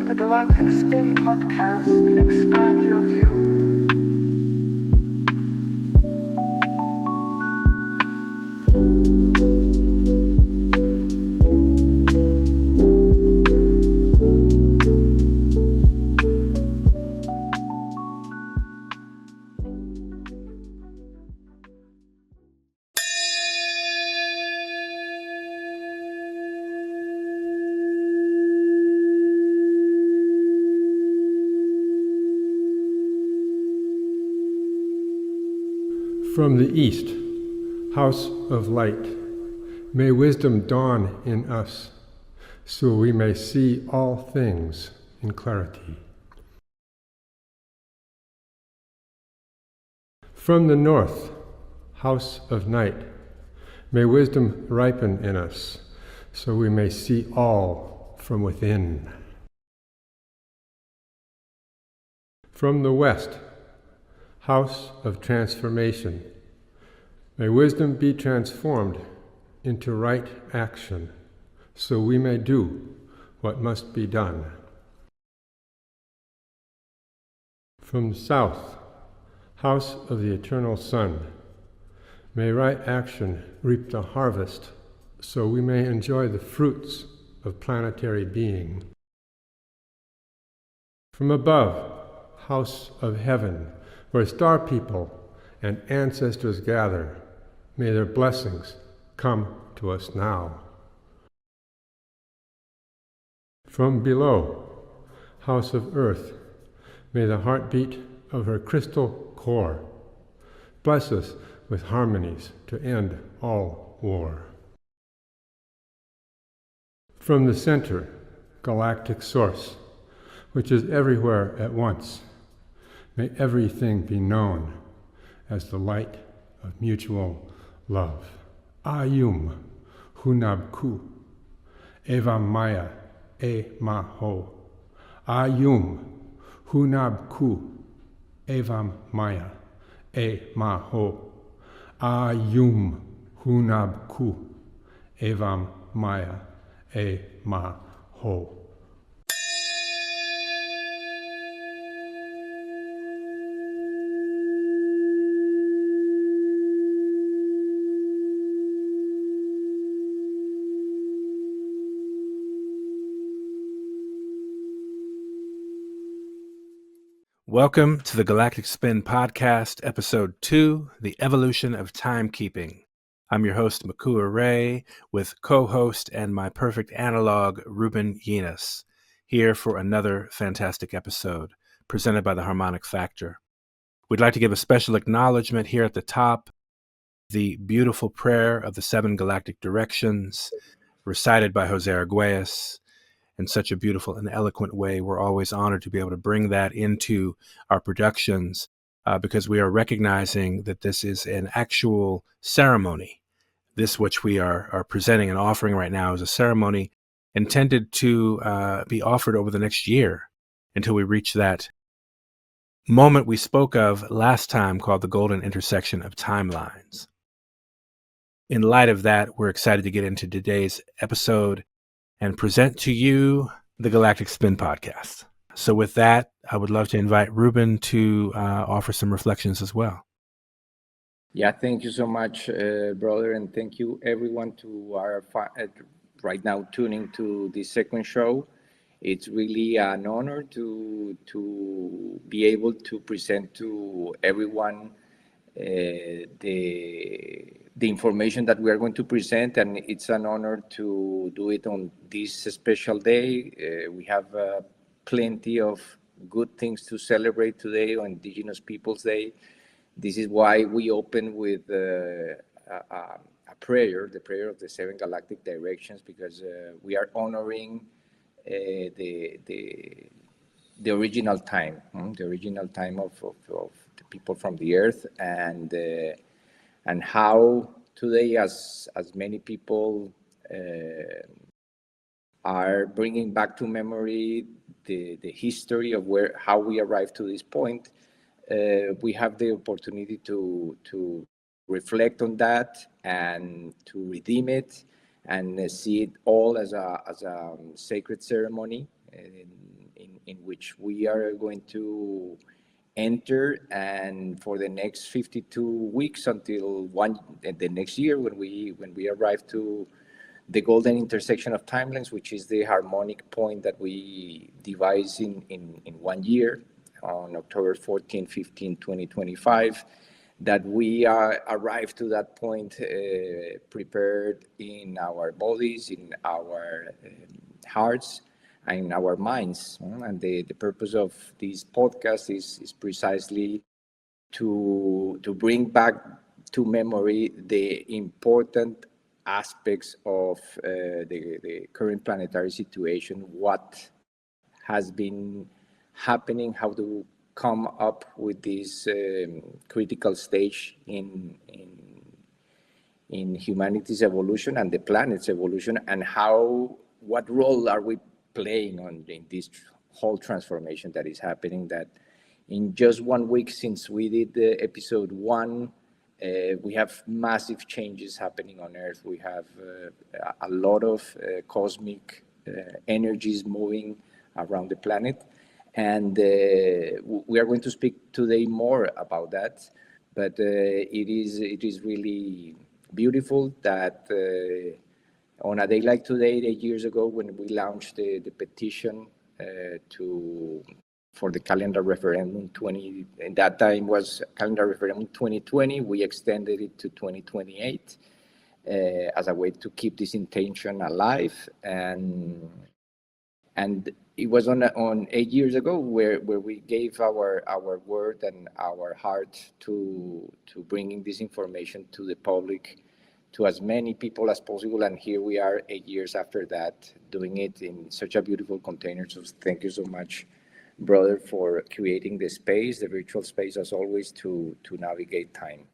the Galactic Spin podcast and expand your view. From the east, house of light, may wisdom dawn in us, so we may see all things in clarity. From the north, house of night, may wisdom ripen in us, so we may see all from within. From the west, house of transformation, may wisdom be transformed into right action, so we may do what must be done. From the south, house of the eternal sun, may right action reap the harvest, so we may enjoy the fruits of planetary being. From above, house of heaven, where star people and ancestors gather, may their blessings come to us now. From below, house of earth, may the heartbeat of her crystal core bless us with harmonies to end all war. From the center, galactic source, which is everywhere at once, may everything be known as the light of mutual love. Ayum hunabku, eva maya e maho. Ayum hunabku, eva maya e maho. Ayum hunabku, eva maya e maho. Welcome to the Galactic Spin podcast, episode 2, The Evolution of Timekeeping. I'm your host, Gutierrez, with co-host and my perfect analog, Ruben Yenas, here for another fantastic episode presented by the Harmonic Factor. We'd like to give a special acknowledgement here at the top, the beautiful prayer of the 7 galactic directions, recited by Jose Arguelles, in such a beautiful and eloquent way. We're always honored to be able to bring that into our productions because we are recognizing that this is an actual ceremony. This which we are presenting and offering right now is a ceremony intended to be offered over the next year until we reach that moment we spoke of last time called the golden intersection of timelines. In light of that, we're excited to get into today's episode and present to you the Galactic Spin podcast. So with that, I would love to invite Ruben to offer some reflections as well. Yeah, thank you so much, brother, and thank you everyone who are right now tuning to this second show. It's really an honor to be able to present to everyone the information that we are going to present, and it's an honor to do it on this special day. We have plenty of good things to celebrate today on Indigenous Peoples Day. This is why we open with a prayer, the prayer of the 7 galactic directions, because we are honoring the original time, the original time of the people from the earth, and how today, as many people are bringing back to memory the history of how we arrived to this point, we have the opportunity to reflect on that and to redeem it and see it all as a sacred ceremony in which we are going to enter, and for the next 52 weeks until the next year when we arrive to the golden intersection of timelines, which is the harmonic point that we devise in 1 year on October 14, 15, 2025, that we arrive to that point prepared in our bodies, in our hearts, and in our minds. And the purpose of this podcast is precisely to bring back to memory the important aspects of the current planetary situation, what has been happening, how to come up with this critical stage in humanity's evolution and the planet's evolution, and what role are we playing in this whole transformation that is happening. That in just 1 week since we did the episode 1, we have massive changes happening on Earth. We have a lot of cosmic energies moving around the planet, and we are going to speak today more about that. But it is really beautiful that on a day like today, 8 years ago, when we launched the petition for the calendar referendum 20, and that time was calendar referendum 2020, we extended it to 2028 as a way to keep this intention alive. And it was on 8 years ago where we gave our word and our heart to bringing this information to the public, to as many people as possible. And here we are 8 years after that, doing it in such a beautiful container. So thank you so much, brother, for creating the space, the virtual space, as always, to navigate time.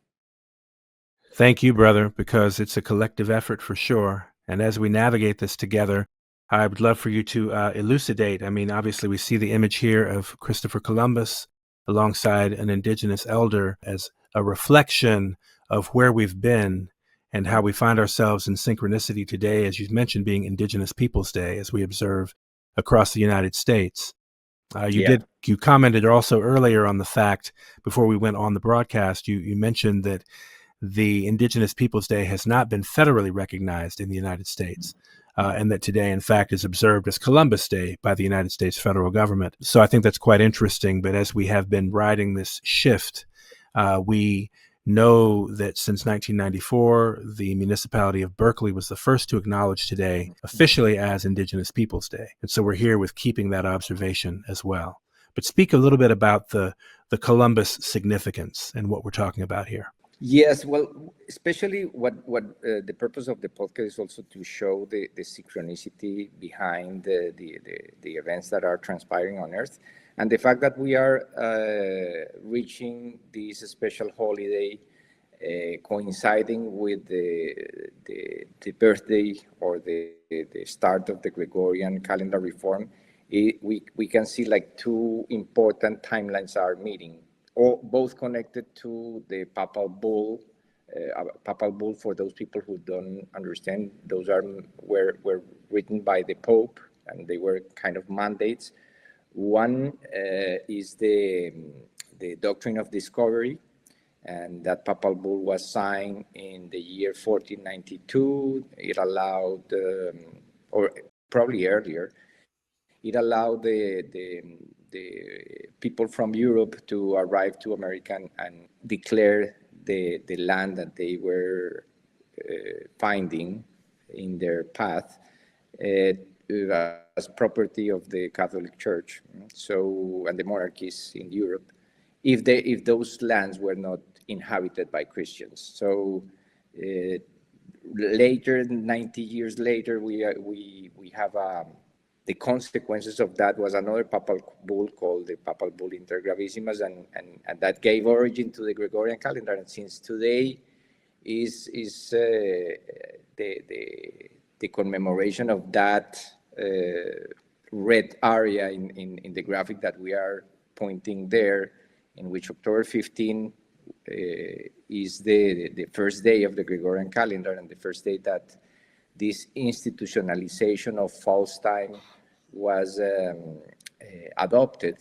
Thank you, brother, because it's a collective effort for sure. And as we navigate this together, I would love for you to elucidate. I mean, obviously, we see the image here of Christopher Columbus alongside an indigenous elder as a reflection of where we've been and how we find ourselves in synchronicity today, as you mentioned, being Indigenous Peoples Day, as we observe across the United States. You commented also earlier on the fact, before we went on the broadcast, you mentioned that the Indigenous Peoples Day has not been federally recognized in the United States, and that today, in fact, is observed as Columbus Day by the United States federal government. So I think that's quite interesting. But as we have been riding this shift, we know that since 1994, the municipality of Berkeley was the first to acknowledge today officially as Indigenous Peoples Day. And so we're here with keeping that observation as well. But speak a little bit about the Columbus significance and what we're talking about here. Yes, well, especially what the purpose of the podcast is also to show the synchronicity behind the events that are transpiring on Earth, and the fact that we are reaching this special holiday coinciding with the birthday or the start of the Gregorian calendar reform. We can see like two important timelines are meeting, both connected to the papal bull. Papal bull, for those people who don't understand, those were written by the Pope, and they were kind of mandates. One is the doctrine of discovery, and that papal bull was signed in the year 1492. It allowed, or probably earlier, it allowed the people from Europe to arrive to America and declare the land that they were finding in their path as property of the Catholic Church. So, and the monarchies in Europe, if those lands were not inhabited by Christians. So later, 90 years later, we have the consequences of that was another papal bull called the Papal Bull Inter Gravissimas, and that gave origin to the Gregorian calendar. And since today is the commemoration of that red area in the graphic that we are pointing there, in which October 15 is the first day of the Gregorian calendar, and the first day that this institutionalization of false time was adopted.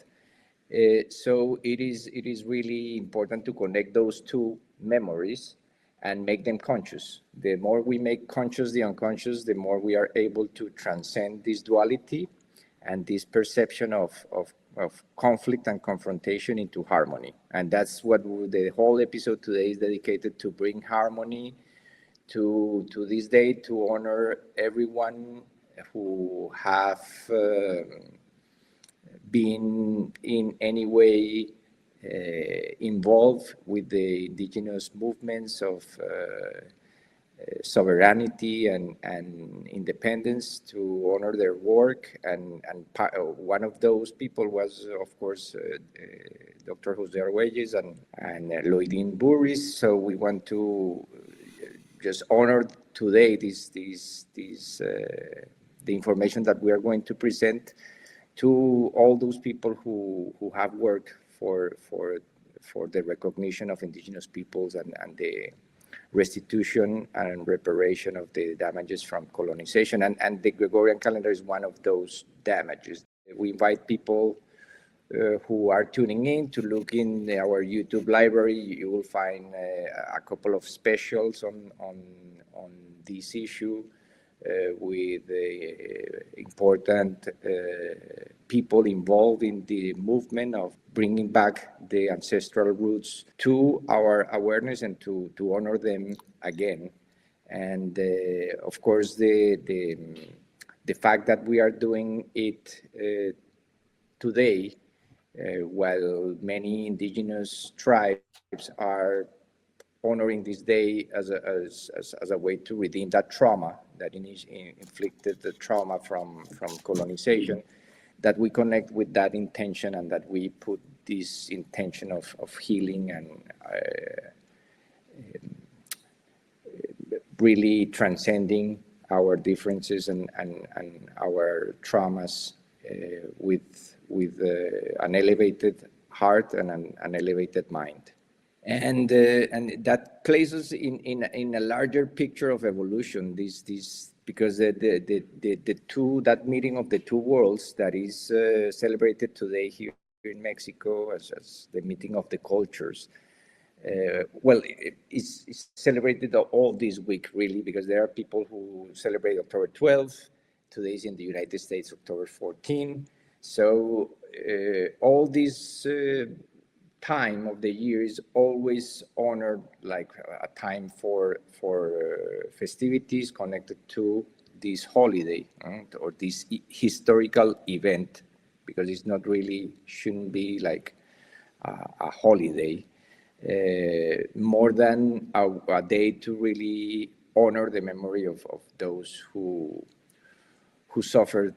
So it is really important to connect those two memories and make them conscious. The more we make conscious the unconscious, the more we are able to transcend this duality and this perception of conflict and confrontation into harmony. And that's what the whole episode today is dedicated to: bring harmony to this day, to honor everyone who have been in any way involved with the indigenous movements of sovereignty and independence, to honor their work. And one of those people was, of course, Dr. Jose Arguelles and Loidin Burris. So we want to just honor today the information that we are going to present to all those people who have worked for the recognition of indigenous peoples and the restitution and reparation of the damages from colonization. And the Gregorian calendar is one of those damages. We invite people who are tuning in to look in our YouTube library. You will find a couple of specials on this issue with important people involved in the movement of bringing back the ancestral roots to our awareness and to honor them again. And of course, the fact that we are doing it today, while many indigenous tribes are honoring this day as a way to redeem that trauma that inflicted the trauma from colonization, that we connect with that intention and that we put this intention of healing and really transcending our differences and our traumas with an elevated heart and an elevated mind. And that places in a larger picture of evolution. Because that meeting of the two worlds that is celebrated today here in Mexico as the meeting of the cultures. It's celebrated all this week, really, because there are people who celebrate October 12th. Today is in the United States, October 14th. So all this time of the year is always honored like a time for festivities connected to this holiday, or this historical event, because it's not really, shouldn't be like a holiday, more than a day to really honor the memory of those who suffered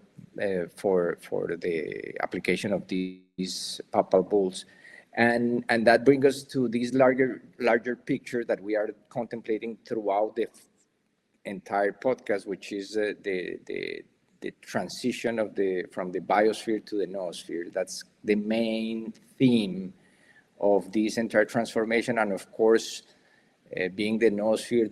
for the application of these papal bulls. And that brings us to this larger picture that we are contemplating throughout the entire podcast, which is the transition from the biosphere to the noosphere. That's the main theme of this entire transformation. And of course, being the noosphere,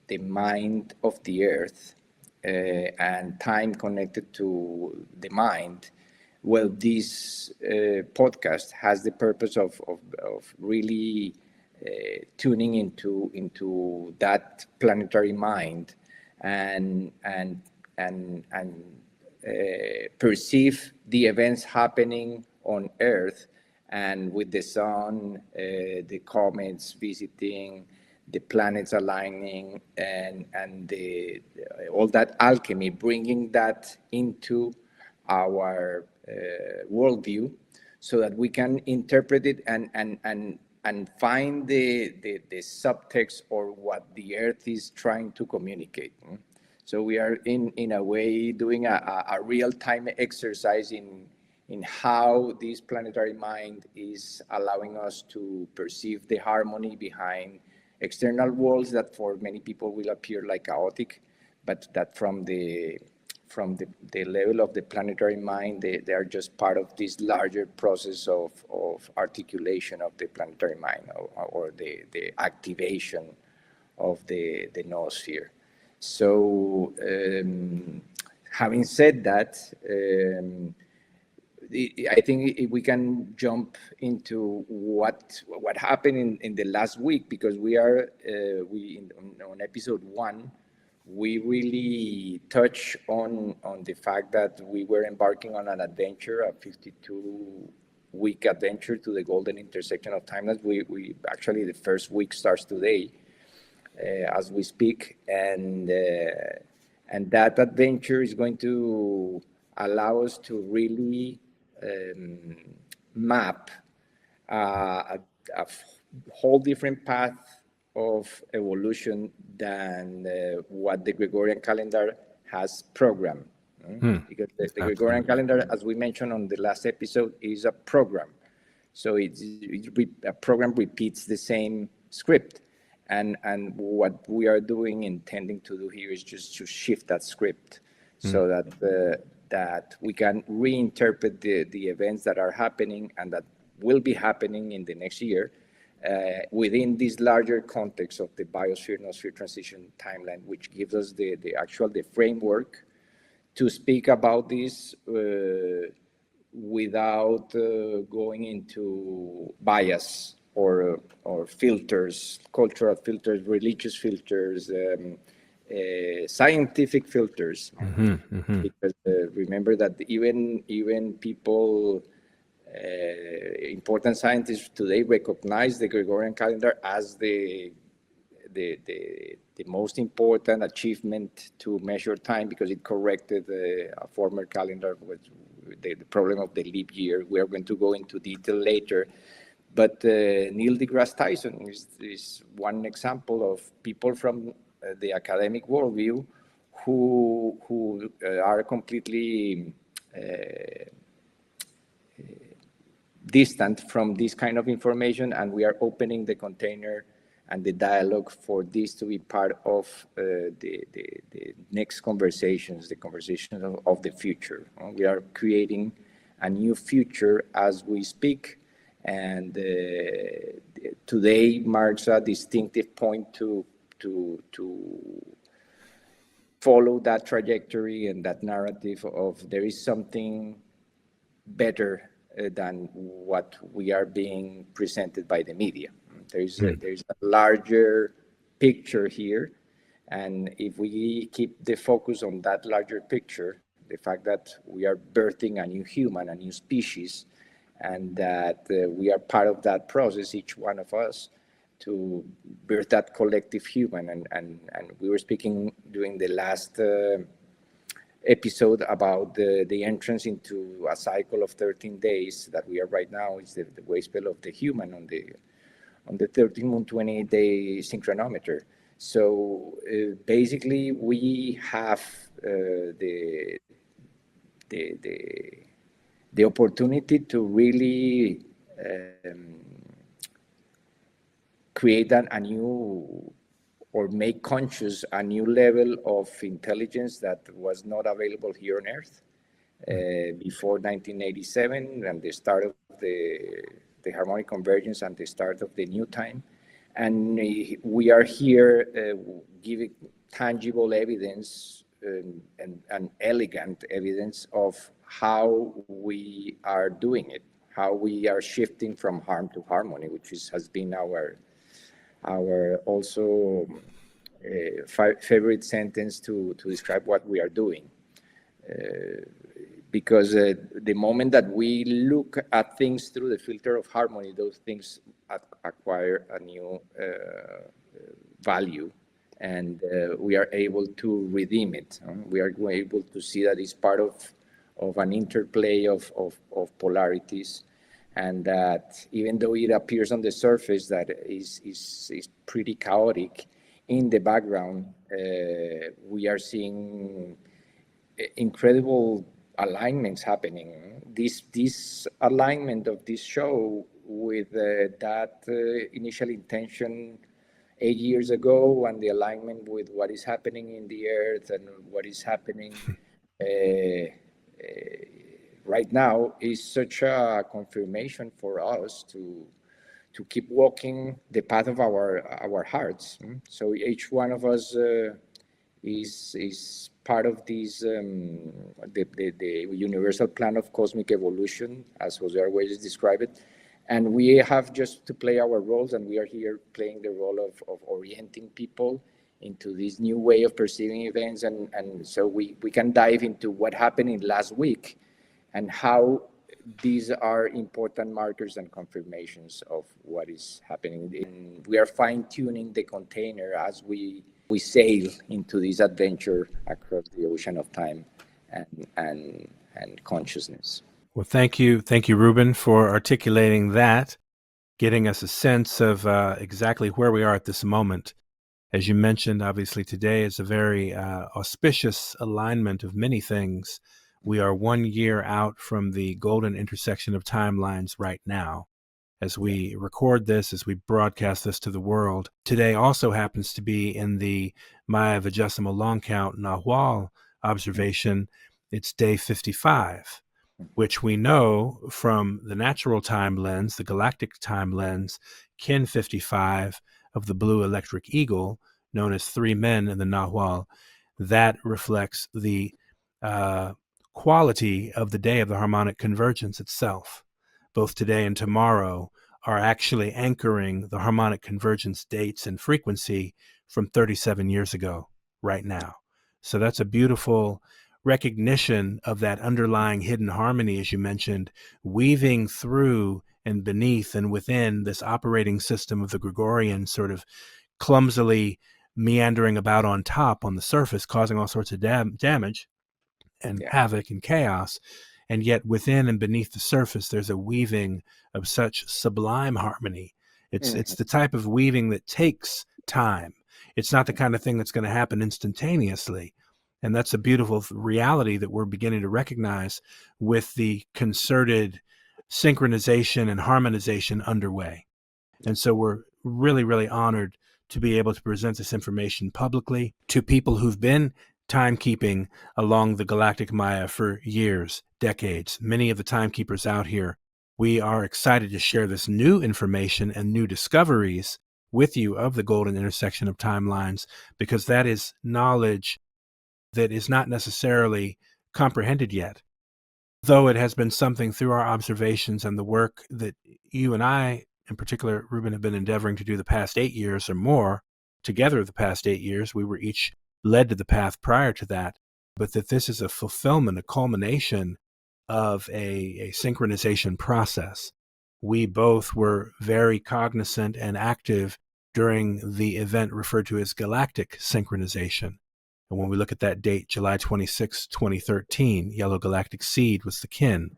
the mind of the earth, and time connected to the mind. Well, this podcast has the purpose of really tuning into that planetary mind and perceive the events happening on Earth, and with the sun, the comets visiting, the planets aligning, and all that alchemy, bringing that into our worldview, so that we can interpret it and find the subtext, or what the Earth is trying to communicate. So we are in a way doing a real-time exercise in how this planetary mind is allowing us to perceive the harmony behind external worlds that for many people will appear like chaotic, but that from the level of the planetary mind, they are just part of this larger process of articulation of the planetary mind, or the activation of the noosphere. So having said that, I think if we can jump into what happened in the last week, because on episode 1, we really touch on the fact that we were embarking on an adventure, a 52-week adventure to the golden intersection of timelines. We actually, the first week starts today as we speak, and that adventure is going to allow us to really map a whole different path of evolution than what the Gregorian calendar has programmed. Because the Gregorian calendar, as we mentioned on the last episode, is a program. So a program repeats the same script. And what we are intending to do here is just to shift that script so that we can reinterpret the events that are happening and that will be happening in the next year within this larger context of the biosphere-noosphere transition timeline, which gives us the framework to speak about this without going into bias or filters, cultural filters, religious filters, scientific filters. Because remember that even people, important scientists today recognize the Gregorian calendar as the most important achievement to measure time, because it corrected a former calendar with the problem of the leap year. We are going to go into detail later. But Neil deGrasse Tyson is one example of people from the academic worldview who are completely distant from this kind of information, and we are opening the container and the dialogue for this to be part of the next conversations, the conversations of the future. We are creating a new future as we speak, and today marks a distinctive point to follow that trajectory and that narrative of there is something better than what we are being presented by the media. There's a larger picture here, and if we keep the focus on that larger picture, the fact that we are birthing a new human, a new species, and that we are part of that process, each one of us, to birth that collective human. And we were speaking during the last episode about the entrance into a cycle of 13 days that we are right now. Is the wave spell of the human on the 13 moon 28-day synchronometer. So basically we have the opportunity to really create a new, or make conscious a new level of intelligence that was not available here on Earth before 1987 and the start of the harmonic convergence and the start of the new time. And we are here giving tangible evidence and elegant evidence of how we are doing it, how we are shifting from harm to harmony, which has been our also favorite sentence to describe what we are doing. Because the moment that we look at things through the filter of harmony, those things acquire a new value, and we are able to redeem it. We are able to see that it's part of an interplay of polarities, and that even though it appears on the surface that is pretty chaotic, in the background we are seeing incredible alignments happening. This alignment of this show with that initial intention 8 years ago, and the alignment with what is happening in the earth and what is happening right now, is such a confirmation for us to keep walking the path of our hearts. So each one of us is part of this the universal plan of cosmic evolution, as Jose Arguelles described it. And we have just to play our roles, and we are here playing the role of orienting people into this new way of perceiving events. And so we can dive into what happened in last week and how these are important markers and confirmations of what is happening. And we are fine-tuning the container as we sail into this adventure across the ocean of time and consciousness. Well, thank you, Ruben, for articulating that, getting us a sense of exactly where we are at this moment. As you mentioned, obviously today is a very auspicious alignment of many things. We are 1 year out from the golden intersection of timelines right now. As we record this, as we broadcast this to the world, today also happens to be in the Maya Vigesimal Long Count Nahual observation. It's day 55, which we know from the natural time lens, the galactic time lens, kin 55 of the blue electric eagle, known as 3 men in the Nahual. That reflects the quality of the day of the harmonic convergence itself. Both today and tomorrow are actually anchoring the harmonic convergence dates and frequency from 37 years ago right now. So that's a beautiful recognition of that underlying hidden harmony, as you mentioned, weaving through and beneath and within this operating system of the Gregorian, sort of clumsily meandering about on top, on the surface, causing all sorts of damage and havoc and chaos. And yet within and beneath the surface, there's a weaving of such sublime harmony. It's the type of weaving that takes time. It's not the kind of thing that's going to happen instantaneously. And that's a beautiful reality that we're beginning to recognize with the concerted synchronization and harmonization underway. And so we're really, really honored to be able to present this information publicly to people who've been timekeeping along the galactic Maya for years, decades. Many of the timekeepers out here, we are excited to share this new information and new discoveries with you of the golden intersection of timelines, because that is knowledge that is not necessarily comprehended yet, though it has been something through our observations and the work that you and I, in particular, Ruben, have been endeavoring to do the past 8 years or more, together the past 8 years. We were each led to the path prior to that, but that this is a fulfillment, a culmination of a synchronization process. We both were very cognizant and active during the event referred to as Galactic synchronization. And when we look at that date, July 26, 2013, Yellow Galactic Seed was the kin.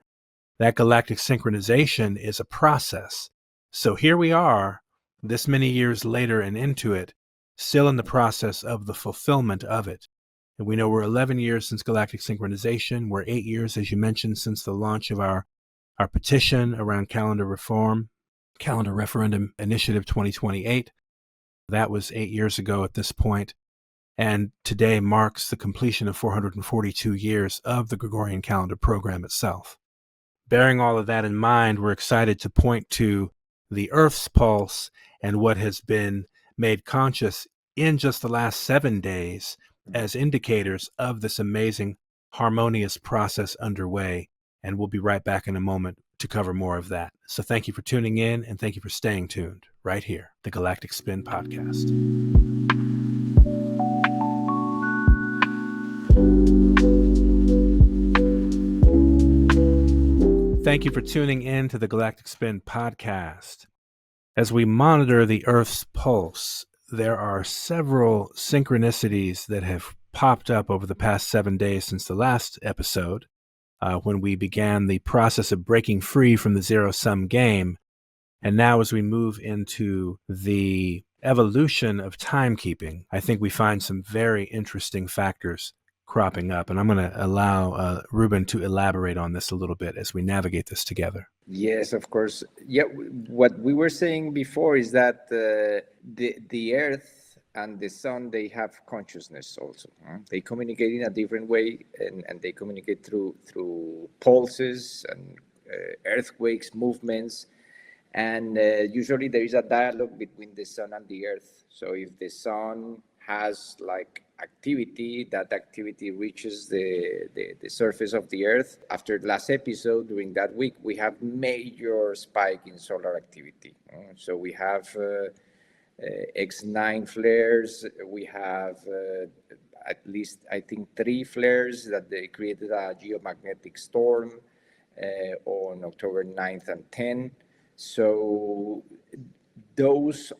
That galactic synchronization is a process. So here we are, this many years later and into it, still in the process of the fulfillment of it. And we know we're 11 years since galactic synchronization. We're 8 years, as you mentioned, since the launch of our petition around calendar reform, Calendar Referendum Initiative 2028. That was 8 years ago at this point. And today marks the completion of 442 years of the Gregorian calendar program itself. Bearing all of that in mind, we're excited to point to the Earth's pulse and what has been made conscious in just the last 7 days as indicators of this amazing harmonious process underway. And we'll be right back in a moment to cover more of that. So thank you for tuning in, and thank you for staying tuned right here, the Galactic Spin Podcast. Thank you for tuning in to the Galactic Spin Podcast. As we monitor the Earth's pulse, there are several synchronicities that have popped up over the past 7 days since the last episode, when we began the process of breaking free from the zero-sum game. And now as we move into the evolution of timekeeping, I think we find some very interesting factors cropping up. And I'm going to allow Ruben to elaborate on this a little bit as we navigate this together. Yes, of course. Yeah, what we were saying before is that the Earth and the Sun, they have consciousness also. They communicate in a different way, and they communicate through pulses and earthquakes, movements. And usually there is a dialogue between the Sun and the Earth. So if the Sun has like activity. That activity reaches the surface of the Earth. After the last episode, during that week, we have major spike in solar activity. So we have X9 flares. We have at least, I think, 3 flares that they created a geomagnetic storm on October 9th and 10th. So those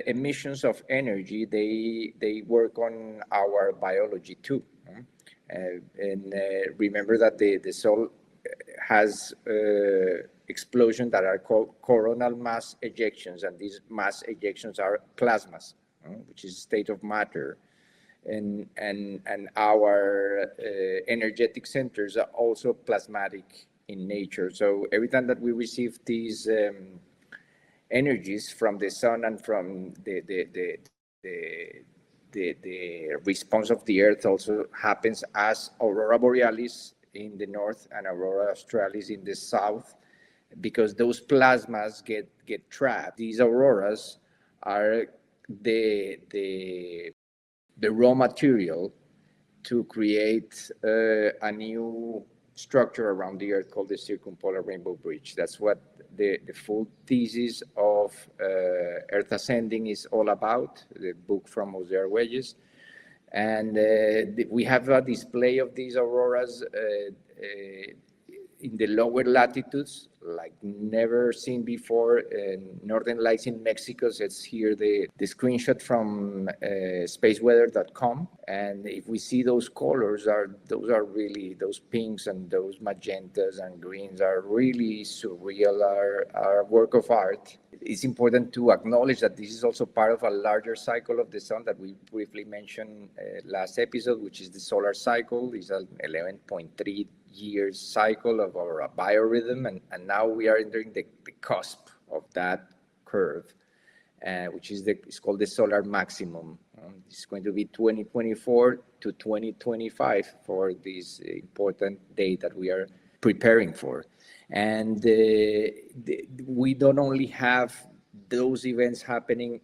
emissions of energy, they work on our biology too. And remember that the soul has explosions that are called coronal mass ejections, and these mass ejections are plasmas, which is state of matter. And our energetic centers are also plasmatic in nature. So every time that we receive these energies from the sun and from the response of the earth also happens as aurora borealis in the north and aurora australis in the south, because those plasmas get trapped. These auroras are the raw material to create a new structure around the Earth called the circumpolar rainbow bridge. That's what the full thesis of Earth Ascending is all about, the book from Jose Arguelles. And we have a display of these auroras in the lower latitudes, like never seen before. Northern Lights in Mexico. So it's here the screenshot from spaceweather.com. And if we see those colors, those are really, those pinks and those magentas and greens are really surreal, are work of art. It's important to acknowledge that this is also part of a larger cycle of the sun that we briefly mentioned last episode, which is the solar cycle. It's an 11.3 years cycle of our biorhythm, and now we are entering the cusp of that curve, which is it's called the solar maximum. It's going to be 2024 to 2025 for this important day that we are preparing for. And we don't only have those events happening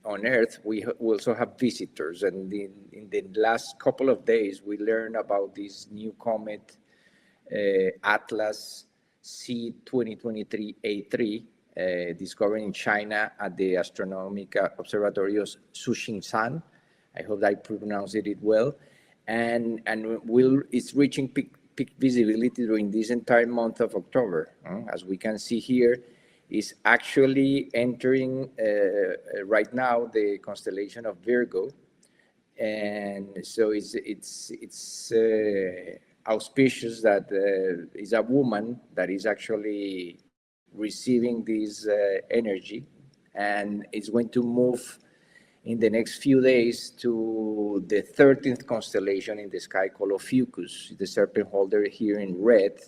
on Earth, we also have visitors. And in the last couple of days, we learned about this new comet, Atlas C 2023-A3, discovered in China at the Astronomical Observatory of Sushingshan. I hope I pronounced it well. And it's reaching peak visibility during this entire month of October. As we can see here, is actually entering right now the constellation of Virgo, and so it's auspicious that is a woman that is actually receiving this energy, and it's going to move in the next few days to the 13th constellation in the sky called Ophiuchus, the serpent holder here in red.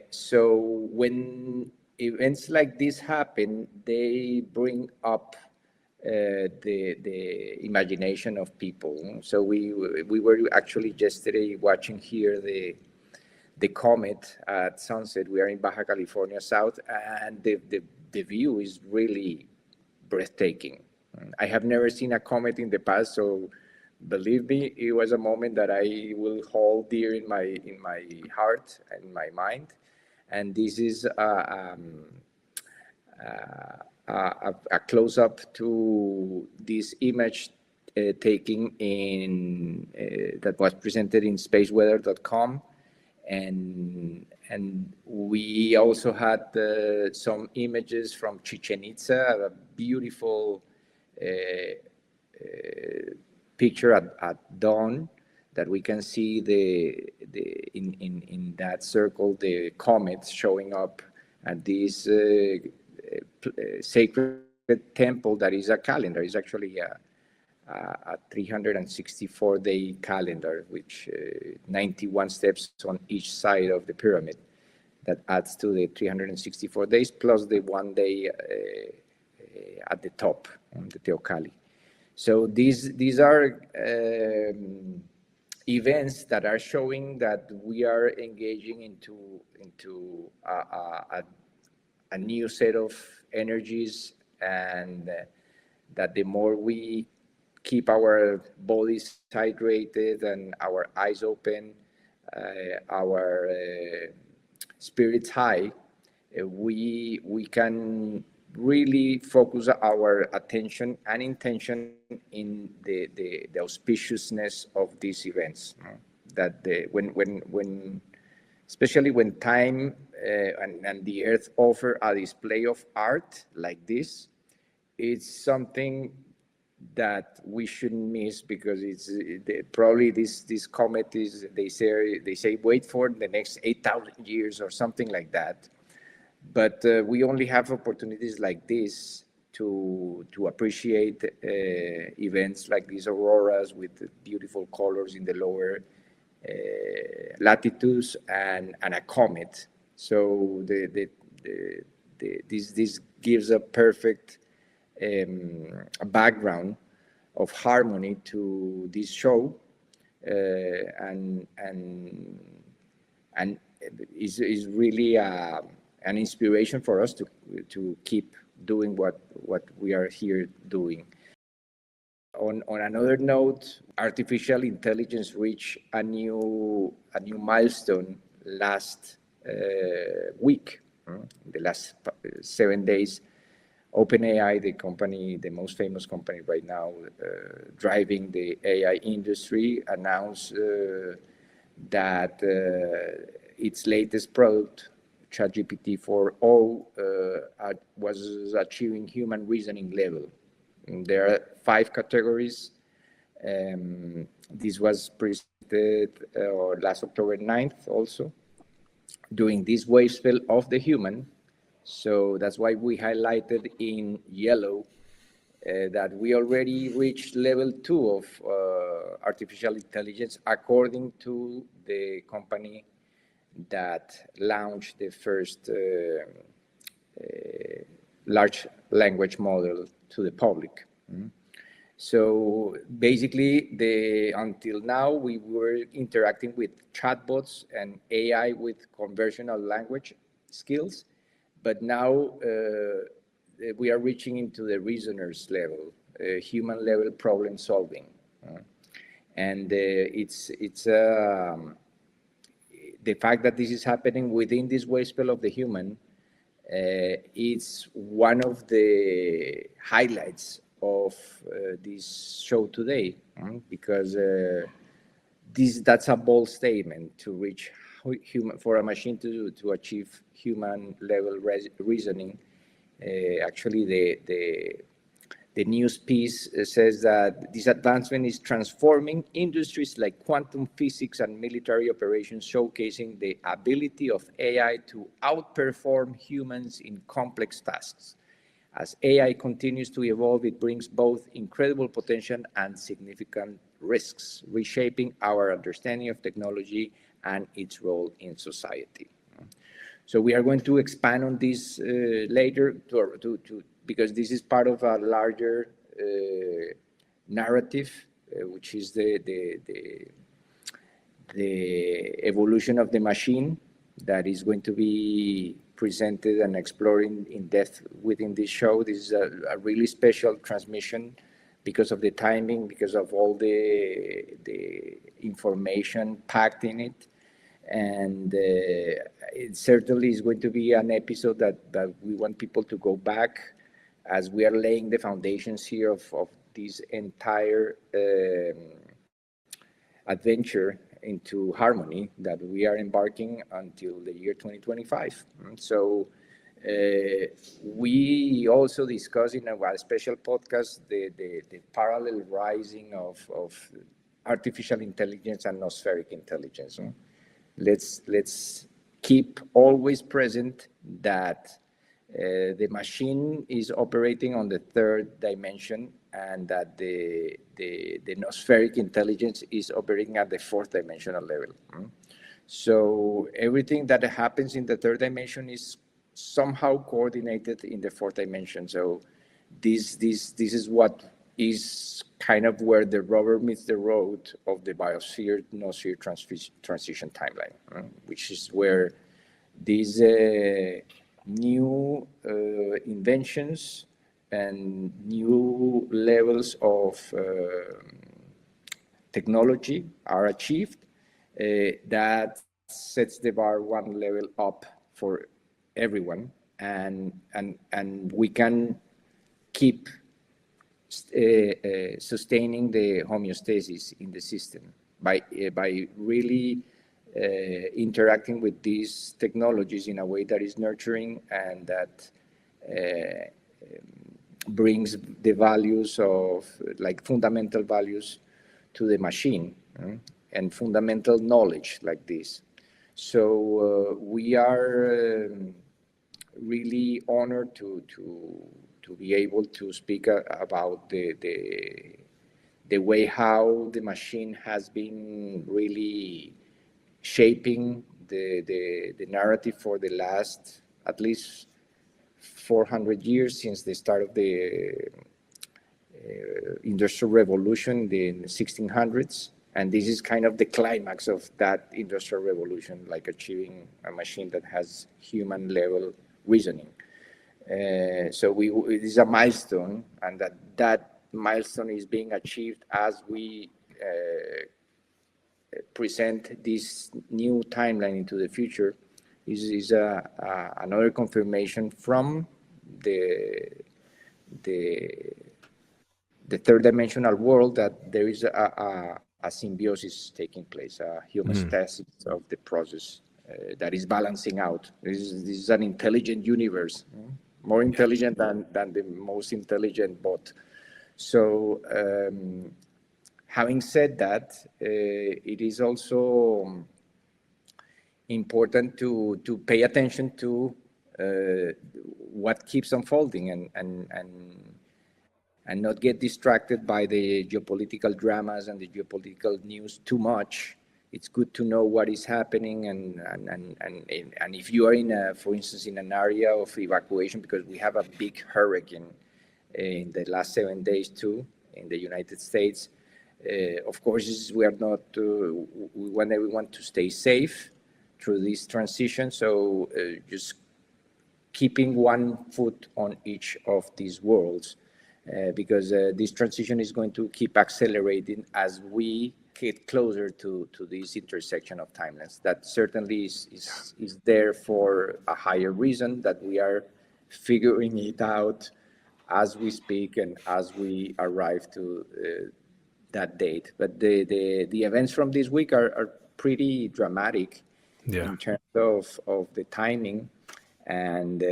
So when events like this happen, they bring up the imagination of people. So we were actually yesterday watching here the comet at sunset. We are in Baja California South, and the view is really breathtaking. I have never seen a comet in the past, so believe me, it was a moment that I will hold dear in my heart and my mind. And this is a close-up to this image taking in that was presented in spaceweather.com, and we also had some images from Chichen Itza, a beautiful picture at dawn, that we can see in that circle the comets showing up at this sacred temple that is a calendar. It's actually a 364-day calendar, which 91 steps on each side of the pyramid. That adds to the 364 days plus the 1 day at the top, the Teocalli. So these are events that are showing that we are engaging into a new set of energies, and that the more we keep our bodies hydrated and our eyes open, our spirits high, we can really focus our attention and intention in the auspiciousness of these events. That when especially when time and the earth offer a display of art like this, it's something that we shouldn't miss, because it's probably this comet is, they say wait for the next 8,000 years or something like that. But we only have opportunities like this to appreciate events like these auroras with beautiful colors in the lower latitudes, and a comet. So this gives a perfect background of harmony to this show, and is really an inspiration for us to keep doing what we are here doing. On another note, artificial intelligence reached a new milestone last week. The last 7 days, OpenAI, the company, the most famous company right now, driving the AI industry, announced that its latest product, ChatGPT 4o, was achieving human reasoning level. And there are 5 categories. This was presented last October 9th also, during this wave spell of the human. So that's why we highlighted in yellow that we already reached level 2 of artificial intelligence, according to the company that launched the first large language model to the public. So basically, until now, we were interacting with chatbots and AI with conversational language skills, but now we are reaching into the reasoners level, human level problem solving, and it's the fact that this is happening within this wave spell of the human. It's one of the highlights of this show today, because that's a bold statement, to reach human, for a machine to achieve human level reasoning. Actually, the news piece says that this advancement is transforming industries like quantum physics and military operations, showcasing the ability of AI to outperform humans in complex tasks. As AI continues to evolve, it brings both incredible potential and significant risks, reshaping our understanding of technology and its role in society. So we are going to expand on this later, because this is part of a larger narrative, which is the evolution of the machine that is going to be presented and explored in depth within this show. This is a really special transmission because of the timing, because of all the information packed in it. And it certainly is going to be an episode that we want people to go back, as we are laying the foundations here of this entire adventure into harmony that we are embarking until the year 2025. So we also discuss in a special podcast the parallel rising of artificial intelligence and nospheric intelligence. Let's keep always present that the machine is operating on the 3rd dimension, and that the nospheric intelligence is operating at the 4th dimensional level. So everything that happens in the 3rd dimension is somehow coordinated in the 4th dimension. So this is what is kind of where the rubber meets the road of the biosphere noosphere transition timeline, which is where these new inventions and new levels of technology are achieved, that sets the bar one level up for everyone, and we can keep sustaining the homeostasis in the system by really interacting with these technologies in a way that is nurturing and that brings the values of, like, fundamental values to the machine, and fundamental knowledge like this. So we are really honored to be able to speak about the way how the machine has been really shaping the narrative for the last at least 400 years, since the start of the Industrial Revolution in the 1600s. And this is kind of the climax of that Industrial Revolution, like achieving a machine that has human level reasoning. So it is a milestone, and that milestone is being achieved as we present this new timeline into the future. Is another confirmation from the third dimensional world that there is a symbiosis taking place, a homeostasis of the process that is balancing out. This is an intelligent universe, more intelligent than the most intelligent bot. So having said that, it is also important to pay attention to what keeps unfolding and not get distracted by the geopolitical dramas and the geopolitical news too much. It's good to know what is happening, and if you are for instance, in an area of evacuation, because we have a big hurricane in the last 7 days too in the United States. Of course, we want everyone to stay safe through this transition. So just keeping one foot on each of these worlds, because this transition is going to keep accelerating as we get closer to this intersection of timelines. That certainly is there for a higher reason, that we are figuring it out as we speak and as we arrive to that date. But the events from this week are pretty dramatic in terms of the timing, and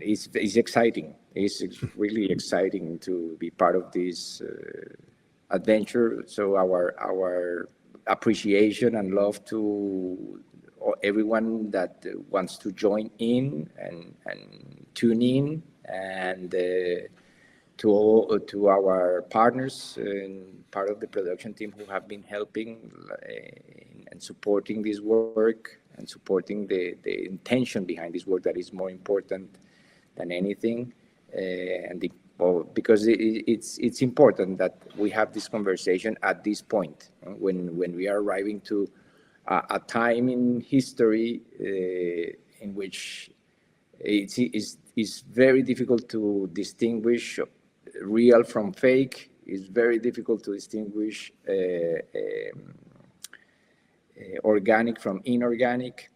it's exciting. It's really exciting to be part of this adventure. So our appreciation and love to everyone that wants to join in and tune in, and to our partners and part of the production team who have been helping and supporting this work and supporting the intention behind this work, that is more important than anything. Because it's important that we have this conversation at this point, when we are arriving to a time in history in which it's very difficult to distinguish real from fake. It's very difficult to distinguish organic from inorganic.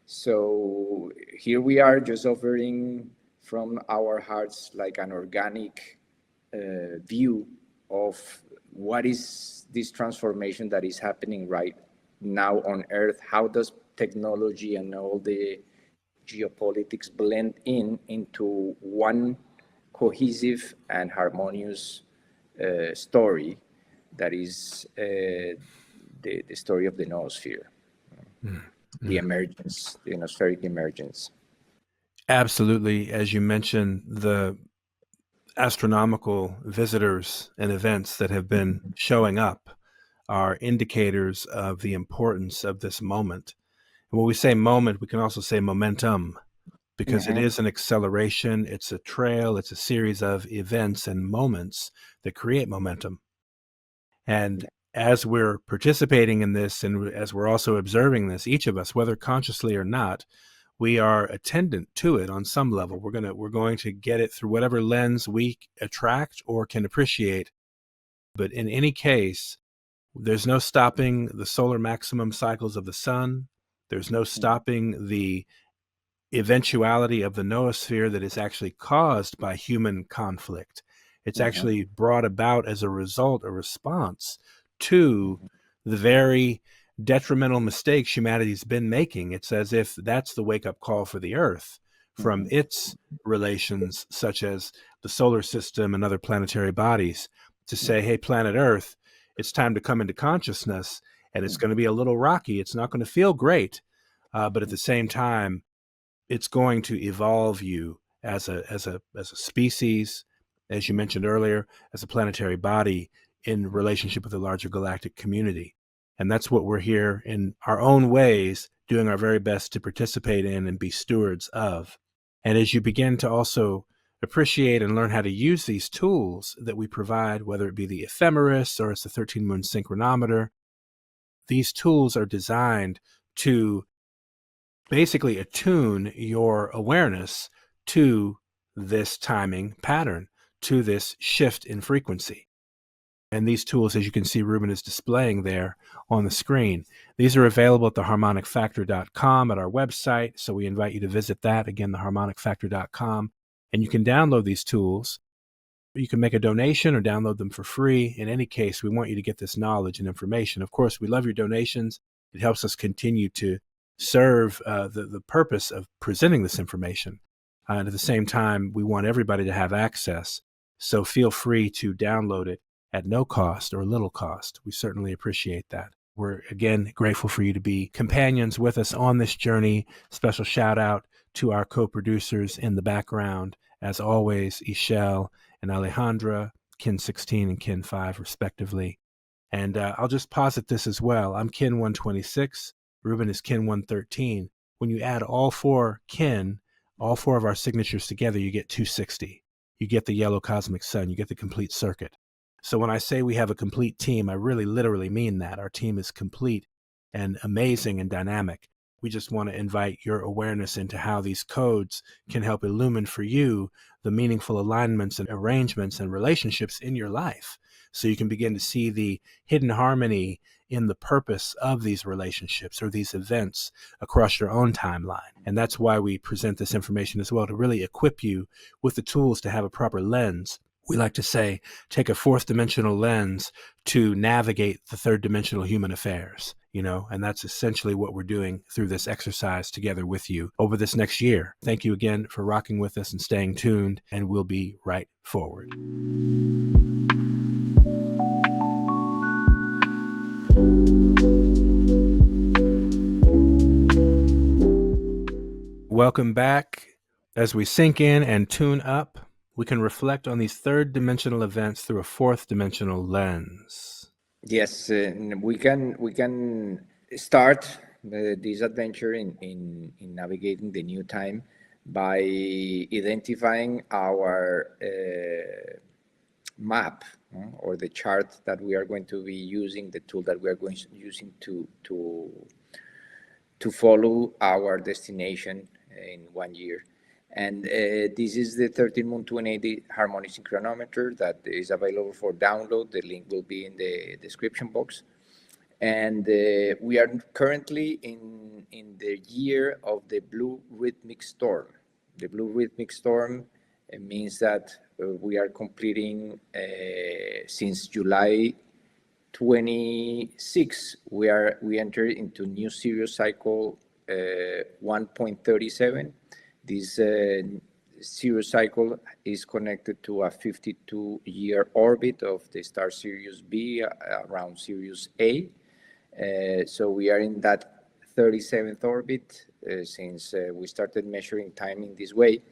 So here we are, just offering from our hearts like an organic view of what is this transformation that is happening right now on Earth. How does technology and all the geopolitics blend into one cohesive and harmonious story that is the story of the noosphere, the emergence, the noospheric emergence. Absolutely. As you mentioned, the astronomical visitors and events that have been showing up are indicators of the importance of this moment. And when we say moment, we can also say momentum, because it is an acceleration, it's a trail, it's a series of events and moments that create momentum. And as we're participating in this, and as we're also observing this, each of us, whether consciously or not, we are attendant to it on some level. We're going to get it through whatever lens we attract or can appreciate. But in any case, there's no stopping the solar maximum cycles of the sun. There's no stopping the eventuality of the noosphere that is actually caused by human conflict. It's actually brought about as a result, a response to the very detrimental mistakes humanity's been making. It's as if that's the wake-up call for the Earth from its relations, such as the solar system and other planetary bodies, to say, hey, planet Earth, it's time to come into consciousness, and it's going to be a little rocky. It's not going to feel great, but at the same time, it's going to evolve you as a species, as you mentioned earlier, as a planetary body in relationship with the larger galactic community. And that's what we're here in our own ways doing our very best to participate in and be stewards of. And as you begin to also appreciate and learn how to use these tools that we provide, whether it be the ephemeris or it's the 13 moon synchronometer, these tools are designed to basically attune your awareness to this timing pattern, to this shift in frequency. And these tools, as you can see, Ruben is displaying there on the screen. These are available at theharmonicfactor.com at our website. So we invite you to visit that, again, theharmonicfactor.com. And you can download these tools. You can make a donation or download them for free. In any case, we want you to get this knowledge and information. Of course, we love your donations. It helps us continue to serve the purpose of presenting this information. And at the same time, we want everybody to have access. So feel free to download it at no cost or little cost. We certainly appreciate that. We're, again, grateful for you to be companions with us on this journey. Special shout out to our co-producers in the background, as always, Ishel and Alejandra, Kin 16 and Kin 5, respectively. And I'll just posit this as well. I'm Kin 126. Ruben is Kin 113. When you add all four kin, all four of our signatures together, you get 260. You get the yellow cosmic sun. You get the complete circuit. So when I say we have a complete team, I really literally mean that. Our team is complete and amazing and dynamic. We just want to invite your awareness into how these codes can help illumine for you the meaningful alignments and arrangements and relationships in your life. So you can begin to see the hidden harmony in the purpose of these relationships or these events across your own timeline. And that's why we present this information as well, to really equip you with the tools to have a proper lens. We like to say, take a fourth dimensional lens to navigate the third dimensional human affairs, and that's essentially what we're doing through this exercise together with you over this next year. Thank you again for rocking with us and staying tuned, and we'll be right forward. Welcome back. As we sink in and tune up, we can reflect on these third dimensional events through a fourth dimensional lens. Yes, we can start this adventure in navigating the new time by identifying our map or the chart that we are going to be using, the tool that we are going to using to follow our destination in 1 year. And this is the 13 Moon 280 Harmonic Synchronometer that is available for download. The link will be in the description box. And we are currently in the year of the Blue Rhythmic Storm. The Blue Rhythmic Storm means that we are completing, since July 26, we enter into new Sirius cycle 1.37. This Sirius cycle is connected to a 52-year orbit of the star Sirius B around Sirius A. So we are in that 37th orbit since we started measuring time in this way.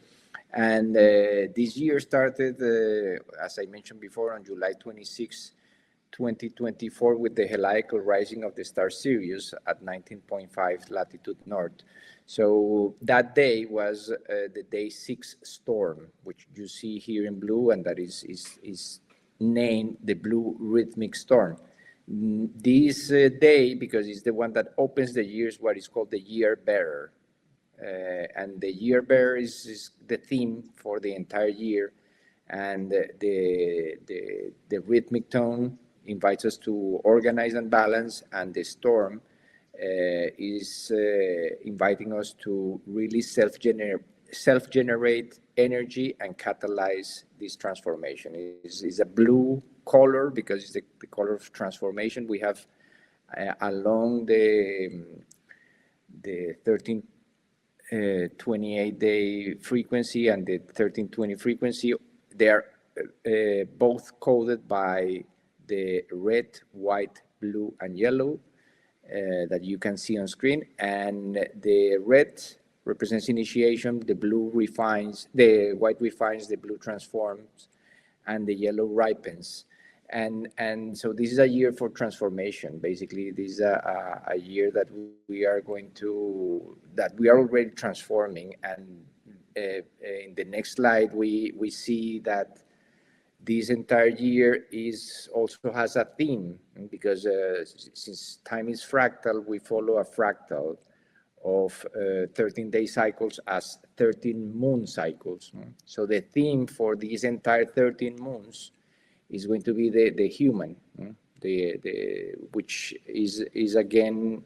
And this year started, as I mentioned before, on July 26, 2024, with the heliacal rising of the star Sirius at 19.5 latitude north. So that day was the day 6 storm, which you see here in blue, and that is named the Blue Rhythmic Storm. This day, because it's the one that opens the year, is what is called the year bearer. and the year bear is the theme for the entire year, and the rhythmic tone invites us to organize and balance, and the storm is inviting us to really self-generate energy and catalyze this transformation. Is a blue color because it's the color of transformation. We have along the 1328-day frequency and the 1320 frequency, they are both coded by the red, white, blue, and yellow that you can see on screen. And the red represents initiation, the blue refines, the white refines, the blue transforms, and the yellow ripens. And so this is a year for transformation. Basically, this is a year that we are already transforming. And in the next slide, we see that this entire year also has a theme, because since time is fractal, we follow a fractal of 13-day cycles as 13 moon cycles. So the theme for these entire 13 moons is going to be the human, which is again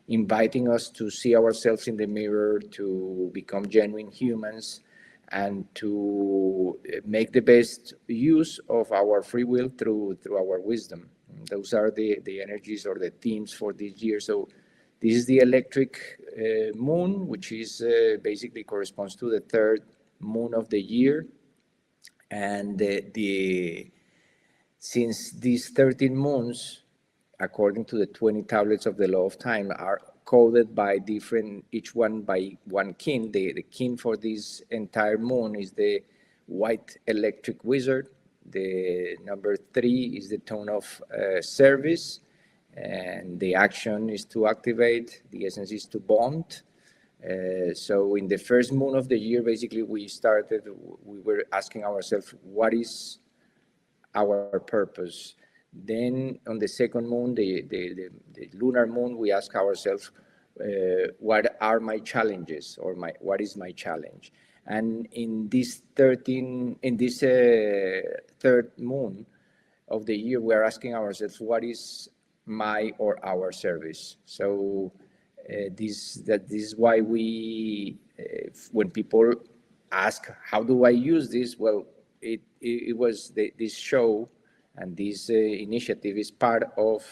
inviting us to see ourselves in the mirror, to become genuine humans, and to make the best use of our free will through our wisdom. Those are the energies or the themes for this year. So this is the electric moon, which is basically corresponds to the third moon of the year. And since these 13 moons, according to the 20 tablets of the law of time, are coded by different, each one by one kin. The kin for this entire moon is the white electric wizard. The number 3 is the tone of service, and the action is to activate. The essence is to bond. So in the first moon of the year, basically we were asking ourselves, what is our purpose? Then on the second moon, the lunar moon, we ask ourselves, what are my challenges, or what is my challenge? And in this third moon of the year, we are asking ourselves, what is my or our service? So this is why we, when people ask, how do I use this? Well, it was this show, and this initiative is part of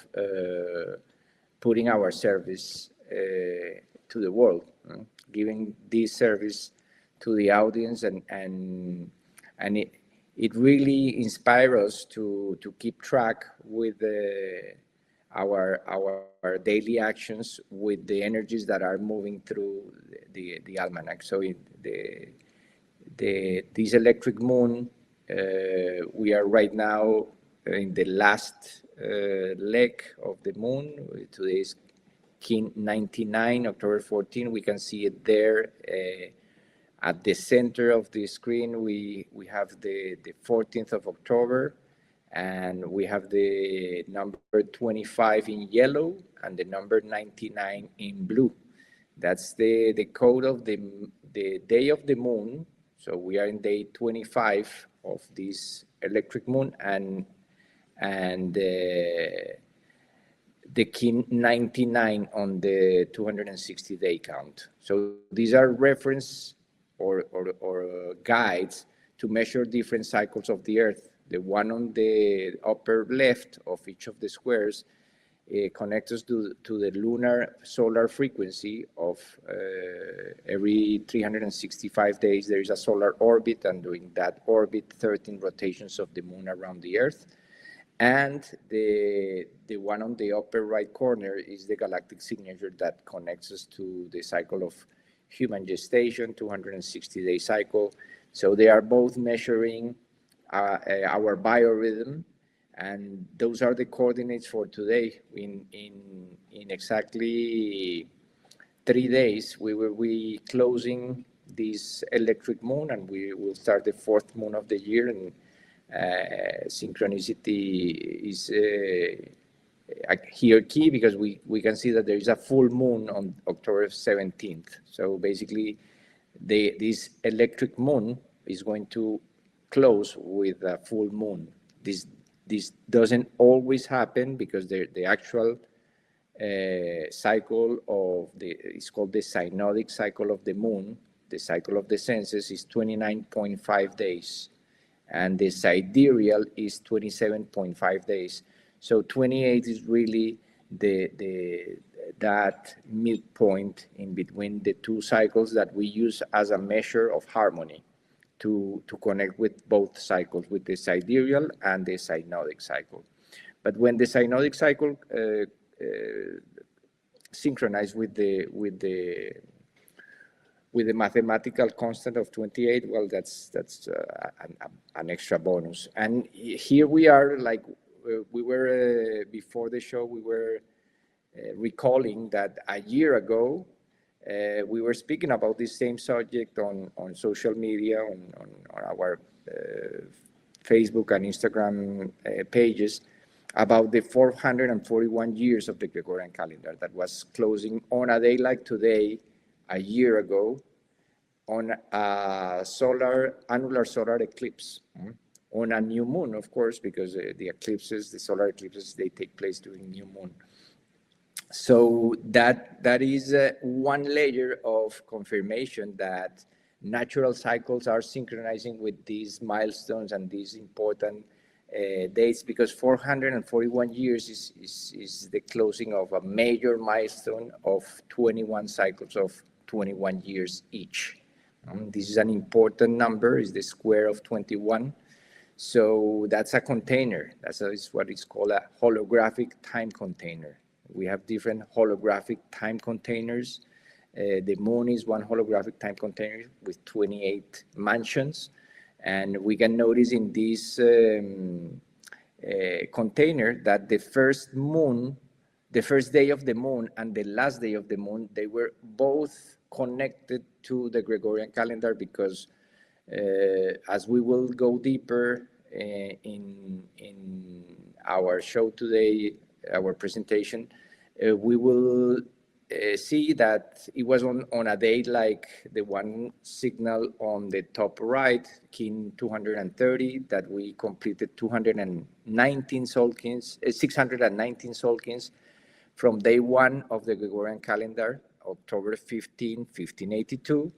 putting our service to the world, giving this service to the audience, and it really inspires us to keep track with our daily actions with the energies that are moving through the almanac. So this electric moon, we are right now in the last leg of the moon. Today is kin 99, October 14. We can see it there at the center of the screen. We have the 14th of October, and we have the number 25 in yellow and the number 99 in blue. That's the code of the day of the moon. So we are in day 25 of this electric moon, and the kin 99 on the 260-day count. So these are reference or guides to measure different cycles of the Earth. The one on the upper left of each of the squares connects us to the lunar solar frequency of every 365 days. There is a solar orbit, and during that orbit, 13 rotations of the moon around the Earth. And the one on the upper right corner is the galactic signature that connects us to the cycle of human gestation, 260-day cycle. So they are both measuring our biorhythm, and those are the coordinates for today. In exactly 3 days, we will be closing this electric moon, and we will start the 4th moon of the year. And synchronicity is here key because we can see that there is a full moon on October 17th. So basically, this electric moon is going to close with a full moon. This doesn't always happen because the actual cycle of it's called the synodic cycle of the moon. The cycle of the senses is 29.5 days, and the sidereal is 27.5 days. So 28 is really that midpoint in between the two cycles that we use as a measure of harmony to connect with both cycles, with the sidereal and the synodic cycle. But when the synodic cycle synchronized with the mathematical constant of 28, well, that's an extra bonus. And here we are, like we were before the show, we were recalling that a year ago, we were speaking about this same subject on social media, on our Facebook and Instagram pages, about the 441 years of the Gregorian calendar that was closing on a day like today, a year ago, on a annular solar eclipse, on a new moon, of course, because the solar eclipses, they take place during new moon. So that is one layer of confirmation that natural cycles are synchronizing with these milestones and these important dates, because 441 years is the closing of a major milestone of 21 cycles of 21 years each. This is an important number, is the square of 21. So that's a container. That's what is called a holographic time container. We have different holographic time containers. The moon is one holographic time container with 28 mansions. And we can notice in this container that the first day of the moon and the last day of the moon, they were both connected to the Gregorian calendar, because as we will go deeper in our show today, our presentation, we will see that it was on a day like the one signal on the top right, Kin 230, that we completed 619 Solkins from day one of the Gregorian calendar, October 15, 1582.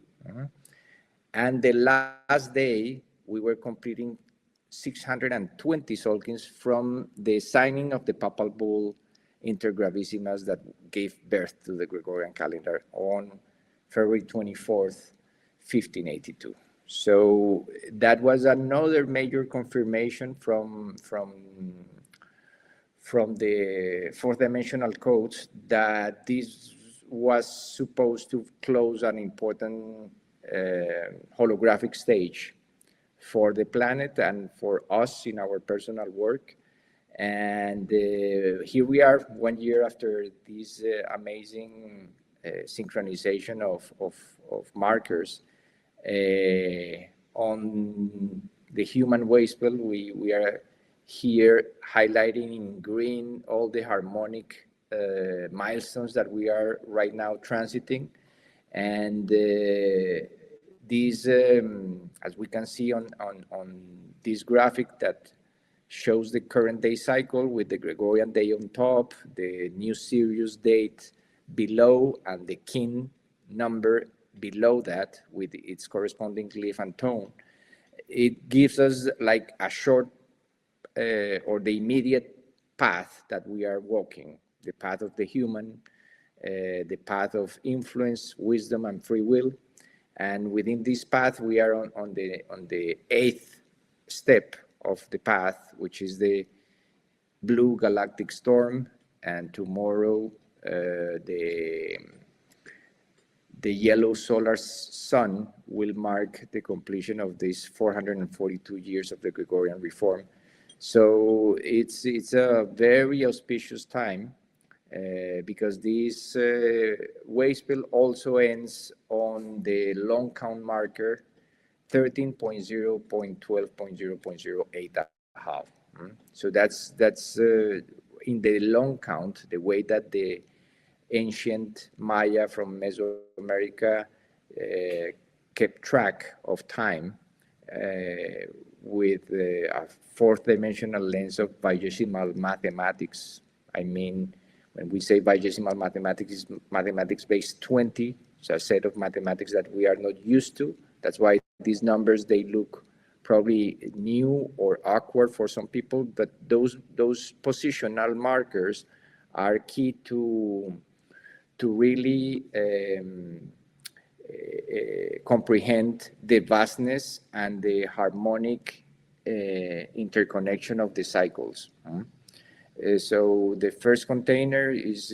And the last day, we were completing 620 Solkins from the signing of the Papal Bull Intergravissimas that gave birth to the Gregorian calendar on February 24th, 1582. So that was another major confirmation from the fourth dimensional codes that this was supposed to close an important holographic stage for the planet and for us in our personal work. And here we are 1 year after this amazing synchronization of markers. On the human wasteful, we are here highlighting in green all the harmonic milestones that we are right now transiting. And these, as we can see on this graphic that shows the current day cycle with the Gregorian day on top, the new Sirius date below, and the Kin number below that with its corresponding glyph and tone. It gives us like a short or the immediate path that we are walking, the path of the human, the path of influence, wisdom, and free will. And within this path, we are on the 8th step of the path, which is the blue galactic storm. And tomorrow, the yellow solar sun will mark the completion of these 442 years of the Gregorian reform. So it's a very auspicious time because this wave spell also ends on the long count marker 13.0.12.0.08 half. So that's in the long count, the way that the ancient Maya from Mesoamerica kept track of time with a fourth dimensional lens of vigesimal mathematics. I mean, when we say vigesimal mathematics, is mathematics base 20. It's a set of mathematics that we are not used to. That's why these numbers, they look probably new or awkward for some people, but those positional markers are key to really comprehend the vastness and the harmonic interconnection of the cycles. So the first container is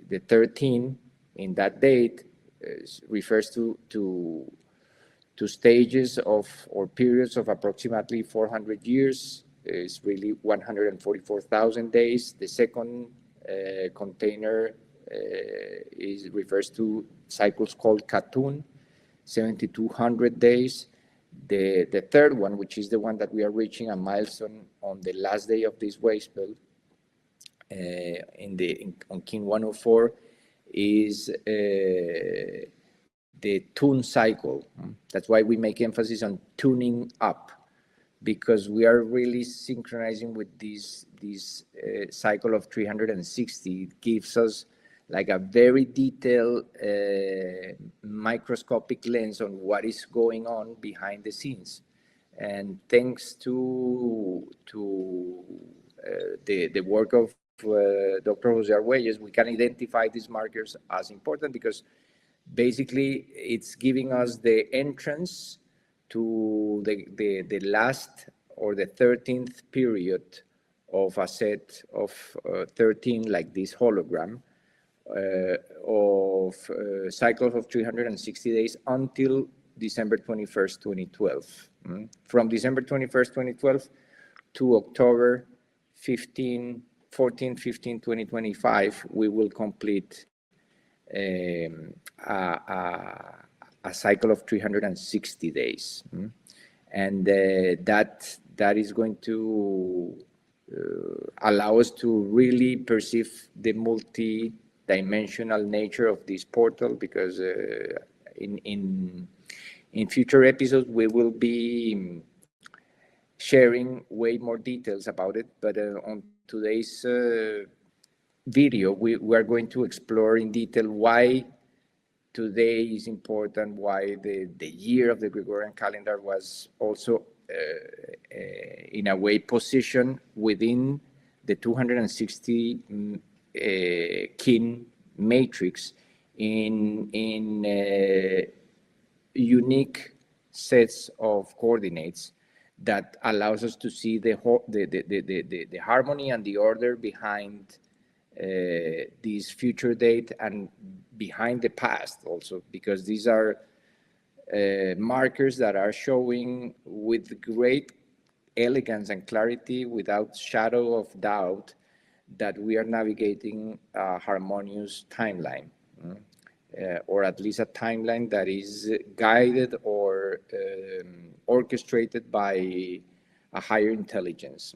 the 13 in that date, refers to stages of or periods of approximately 400 years. It's really 144,000 days. The second container refers to cycles called Katun, 7,200 days. The third one, which is the one that we are reaching a milestone on the last day of this wave spell, on King 104, is the tune cycle. That's why we make emphasis on tuning up, because we are really synchronizing with this cycle of 360. It gives us like a very detailed microscopic lens on what is going on behind the scenes. And thanks to the work of Dr. Jose Arguelles, we can identify these markers as important, because basically it's giving us the entrance to the last or the 13th period of a set of 13, like this hologram, of cycles of 360 days until December 21st, 2012. From December 21st, 2012 to October 14, 15, 2025, we will complete a cycle of 360 days. And that is going to allow us to really perceive the multi-dimensional nature of this portal, because in future episodes we will be sharing way more details about it, but on today's video we are going to explore in detail why today is important, why the year of the Gregorian calendar was also in a way positioned within the 260 kin matrix in unique sets of coordinates that allows us to see the harmony and the order behind this future date and behind the past also, because these are markers that are showing with great elegance and clarity, without shadow of doubt, that we are navigating a harmonious timeline, or at least a timeline that is guided or orchestrated by a higher intelligence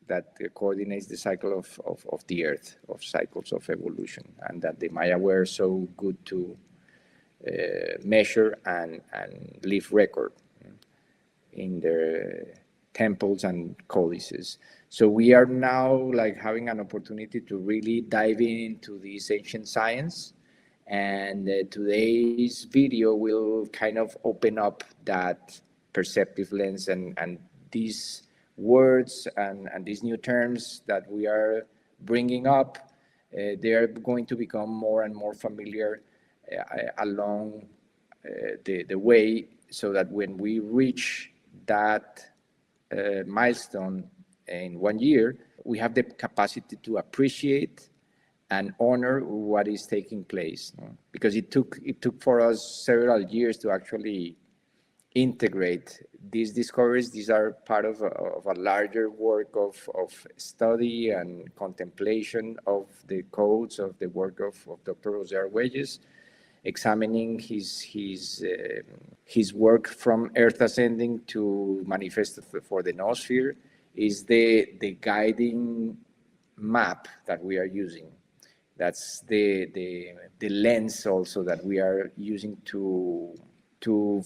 that coordinates the cycle of the earth, of cycles of evolution, and that the Maya were so good to measure and leave record in their temples and codices. So we are now like having an opportunity to really dive into this ancient science, and today's video will kind of open up that perceptive lens, and these words and these new terms that we are bringing up, they are going to become more and more familiar along the way, so that when we reach that milestone in 1 year, we have the capacity to appreciate and honor what is taking place, because it took for us several years to actually integrate these discoveries. These are part of a larger work of study and contemplation of the codes of the work of Dr. Jose Arguelles, examining his work from Earth ascending to manifest for the noosphere, is the guiding map that we are using. That's the lens also that we are using to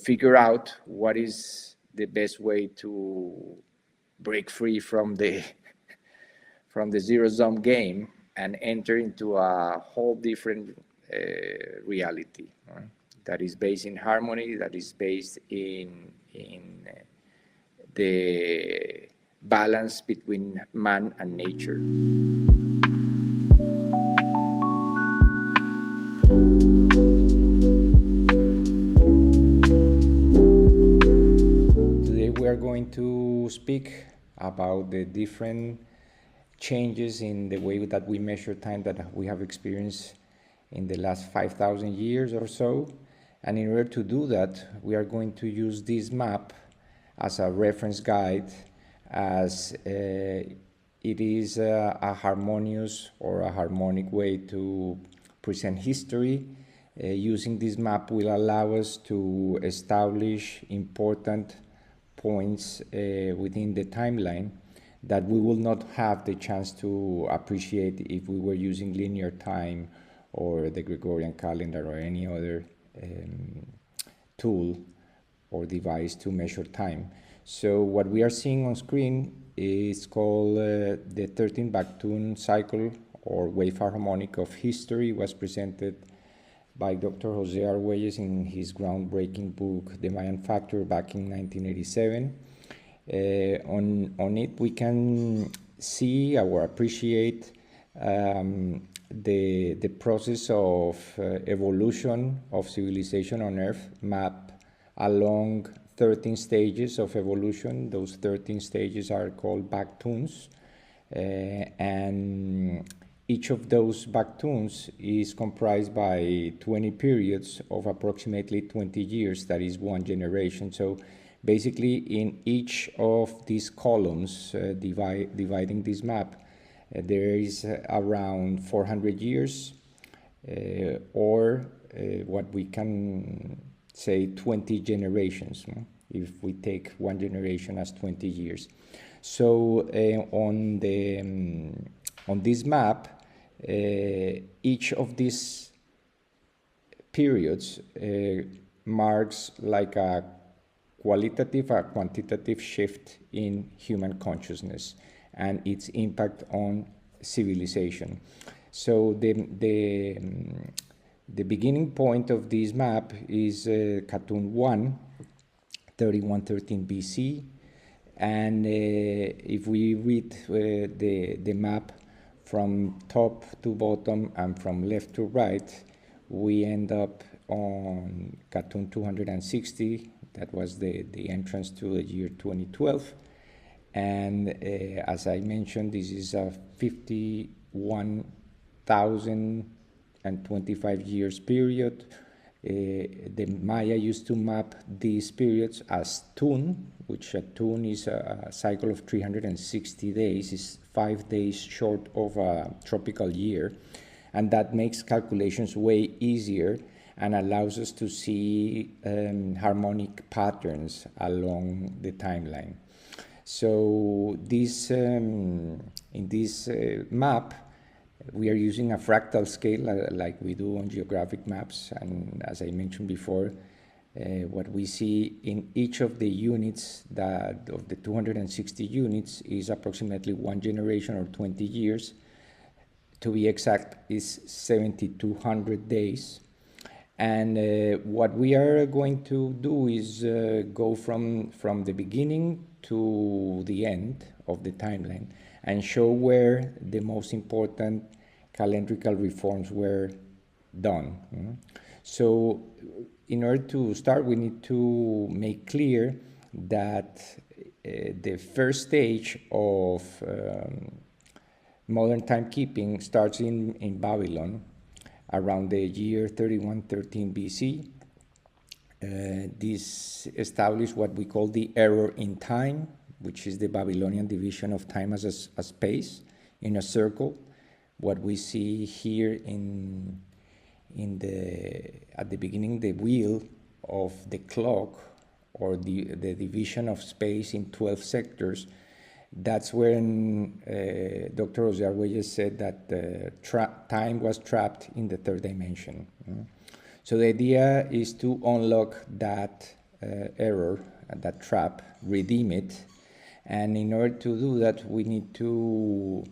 figure out what is the best way to break free from the from the zero-sum game and enter into a whole different reality, right? That is based in harmony, that is based in the balance between man and nature. Today we are going to speak about the different changes in the way that we measure time that we have experienced in the last 5,000 years or so. And in order to do that, we are going to use this map as a reference guide, as it is a harmonious or a harmonic way to present history. Using this map will allow us to establish important points within the timeline that we will not have the chance to appreciate if we were using linear time or the Gregorian calendar or any other tool or device to measure time. So what we are seeing on screen is called the 13 Backtune cycle or wave harmonic of history. It was presented by Dr. Jose Arguelles in his groundbreaking book, The Mayan Factor, back in 1987. On it, we can see or appreciate the process of evolution of civilization on Earth mapped along 13 stages of evolution. Those 13 stages are called backtunes, and each of those backtunes is comprised by 20 periods of approximately 20 years, that is one generation. So basically in each of these columns dividing this map, there is around 400 years or what we can say 20 generations, if we take one generation as 20 years. So on this map, each of these periods marks like a qualitative or quantitative shift in human consciousness and its impact on civilization. So the beginning point of this map is Katun 1, 3113 BC, and if we read the map from top to bottom and from left to right, we end up on Katun 260. That was the entrance to the year 2012. And as I mentioned, this is a 51,025 years period. The Maya used to map these periods as tun, which a tun is a cycle of 360 days, is 5 days short of a tropical year. And that makes calculations way easier and allows us to see harmonic patterns along the timeline. So this in this map, we are using a fractal scale like we do on geographic maps, and as I mentioned before, what we see in each of the units of the 260 units is approximately one generation or 20 years. To be exact, is 7,200 days. And what we are going to do is go from the beginning to the end of the timeline and show where the most important calendrical reforms were done. So in order to start, we need to make clear that the first stage of modern timekeeping starts in Babylon around the year 3113 BC. This established what we call the error in time, which is the Babylonian division of time as a space in a circle. What we see here at the beginning, the wheel of the clock, or the division of space in 12 sectors, That's when Dr. Jose Arguelles said that time was trapped in the third dimension. So the idea is to unlock that error, that trap, redeem it, and in order to do that, we need to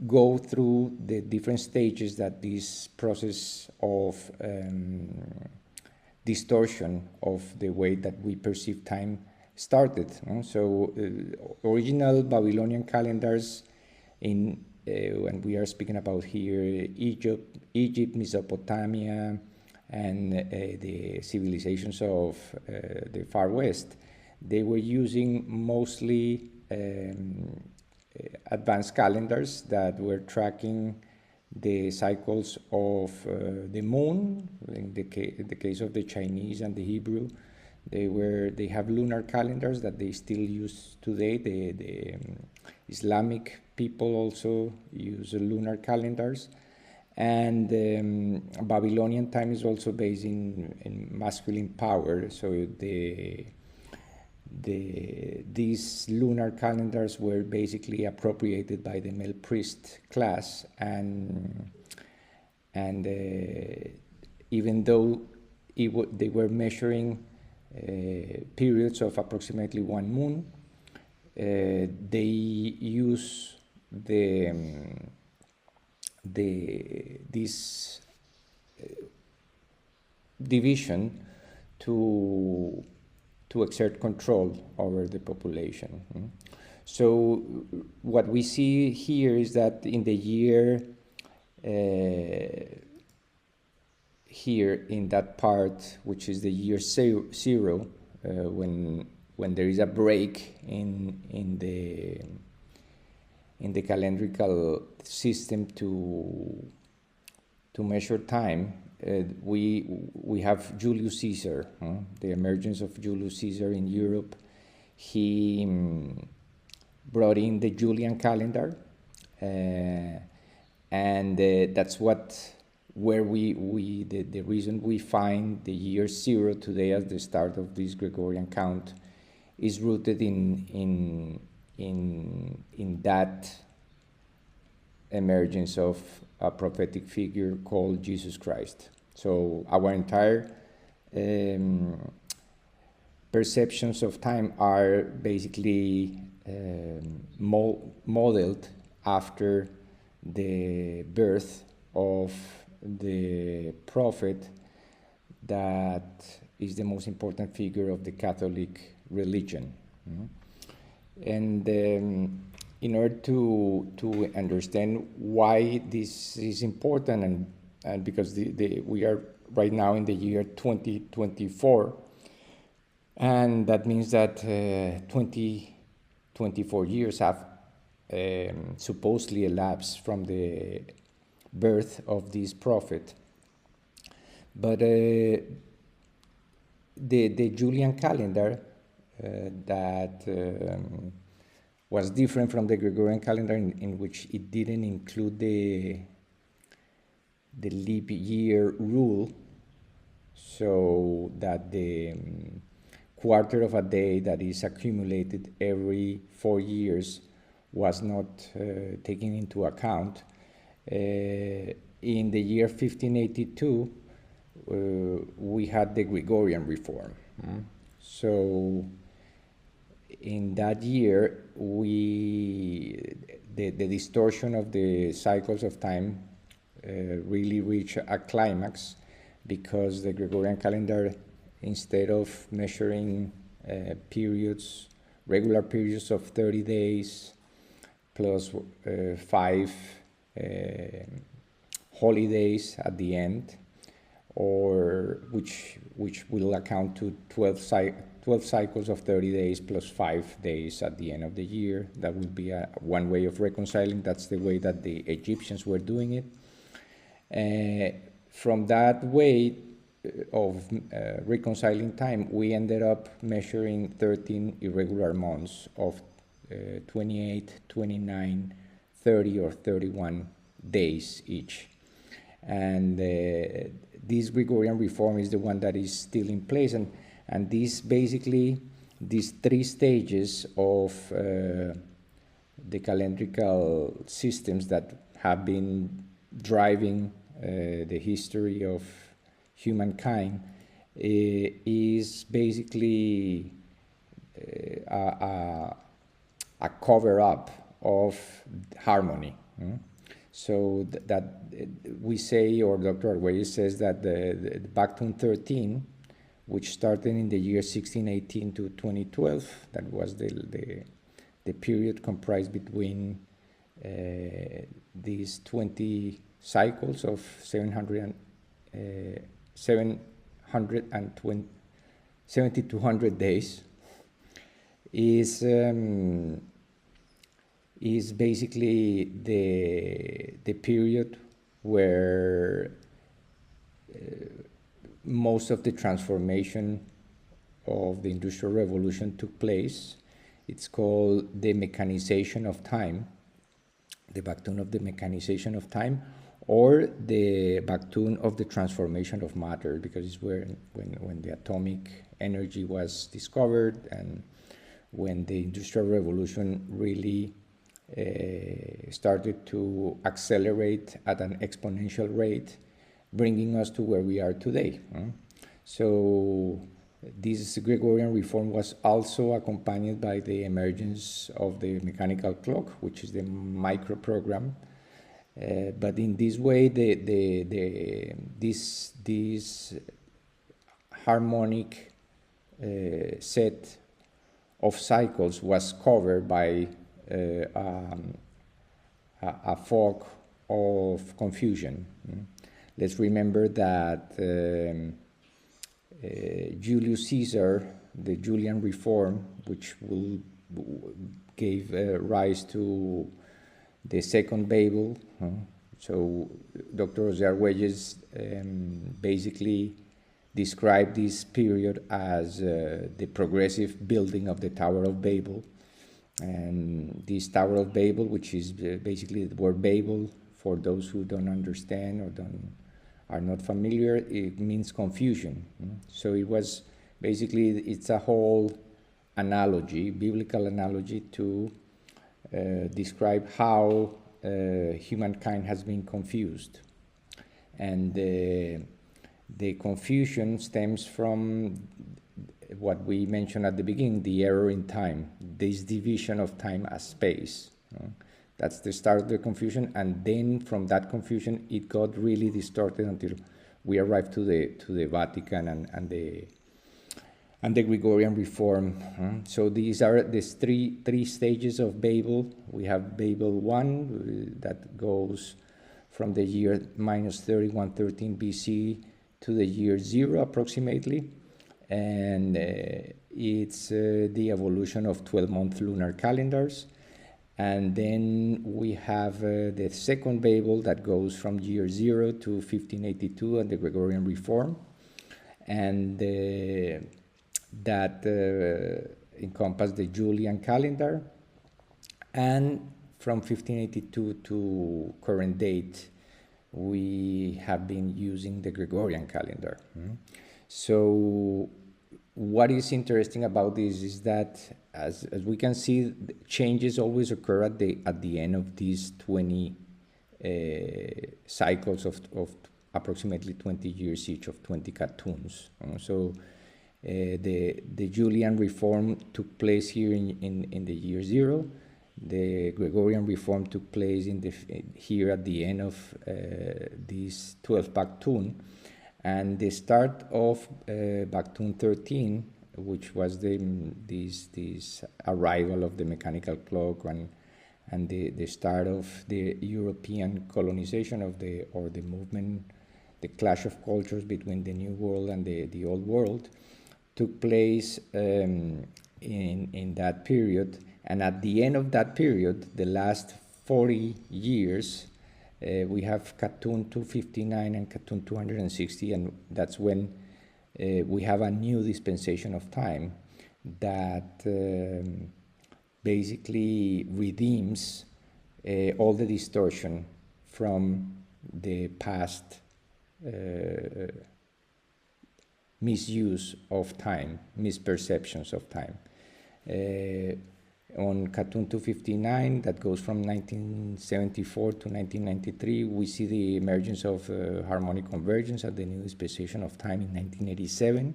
go through the different stages that this process of distortion of the way that we perceive time started. So original Babylonian calendars when we are speaking about here Egypt, Mesopotamia, and the civilizations of the Far West, they were using mostly advanced calendars that were tracking the cycles of the moon. In the case of the Chinese and the Hebrew, they have lunar calendars that they still use today. The Islamic people also use lunar calendars, and Babylonian time is also based in masculine power. So these lunar calendars were basically appropriated by the male priest class, and even though they were measuring periods of approximately one moon, they use this division to exert control over the population. So what we see here is that in the year here in that part, which is the year zero, when there is a break in the calendrical system to measure time, we have Julius Caesar, the emergence of Julius Caesar in Europe. He brought in the Julian calendar, and that's where the reason we find the year zero today as the start of this Gregorian count is rooted in that emergence of a prophetic figure called Jesus Christ. So our entire perceptions of time are basically modeled after the birth of the prophet that is the most important figure of the Catholic religion. And in order to understand why this is important, and because we are right now in the year 2024, and that means that 24 years have supposedly elapsed from the birth of this prophet. But the Julian calendar that was different from the Gregorian calendar in which it didn't include the leap year rule, so that the quarter of a day that is accumulated every 4 years was not taken into account. In the year 1582, we had the Gregorian reform. So in that year, the distortion of the cycles of time really reached a climax, because the Gregorian calendar, instead of measuring regular periods of 30 days plus 5 holidays at the end, or which will account to 12 cycles of 30 days plus 5 days at the end of the year. That would be one way of reconciling. That's the way that the Egyptians were doing it. From that way of reconciling time, we ended up measuring 13 irregular months of 28, 29, 30, or 31 days each. And this Gregorian reform is the one that is still in place, and this basically these three stages of the calendrical systems that have been driving the history of humankind is basically a cover-up of harmony. So that we say, or Dr. Arguelles says, that the Baktun 13, which started in the year 1618 to 2012, that was the period comprised between these 20 cycles of 7,200 days, is basically the period where most of the transformation of the Industrial Revolution took place. It's called the mechanization of time, the Baktun of the mechanization of time, or the Baktun of the transformation of matter, because it's when the atomic energy was discovered and when the Industrial Revolution really started to accelerate at an exponential rate, bringing us to where we are today. So this Gregorian reform was also accompanied by the emergence of the mechanical clock, which is the microprogram. But in this way, this harmonic set of cycles was covered by a fog of confusion. Let's remember that Julius Caesar, the Julian reform, which gave rise to the Second Babel. So Dr. Jose Arguelles basically described this period as the progressive building of the Tower of Babel. And this Tower of Babel, which is basically the word Babel, for those who don't understand or are not familiar, it means confusion. So it was basically, it's a whole analogy, biblical analogy, to describe how humankind has been confused. And the confusion stems from what we mentioned at the beginning, the error in time, this division of time as space. That's the start of the confusion, and then from that confusion it got really distorted until we arrived to the Vatican and the Gregorian reform. So these are these three stages of Babel. We have Babel 1 that goes from the year minus 3113 BC to the year 0 approximately, and it's the evolution of 12-month lunar calendars. And then we have the second Babel that goes from year 0 to 1582 and the Gregorian reform, and that encompass the Julian calendar. And from 1582 to current date, we have been using the Gregorian calendar. So what is interesting about this is that, as we can see, changes always occur at the end of these 20 cycles of approximately 20 years each of 20 cartoons. So the Julian reform took place here in the year 0. The Gregorian reform took place here at the end of this 12th Baktun, and the start of Baktun 13, which was this arrival of the mechanical clock and the start of the European colonization of the movement, the clash of cultures between the New World and the Old World, took place in that period. And at the end of that period, the last 40 years, we have Katun 259 and Katun 260, and that's when we have a new dispensation of time that basically redeems all the distortion from the past misuse of time, misperceptions of time. On cartoon 259, that goes from 1974 to 1993, we see the emergence of harmonic convergence at the new dispensation of time in 1987.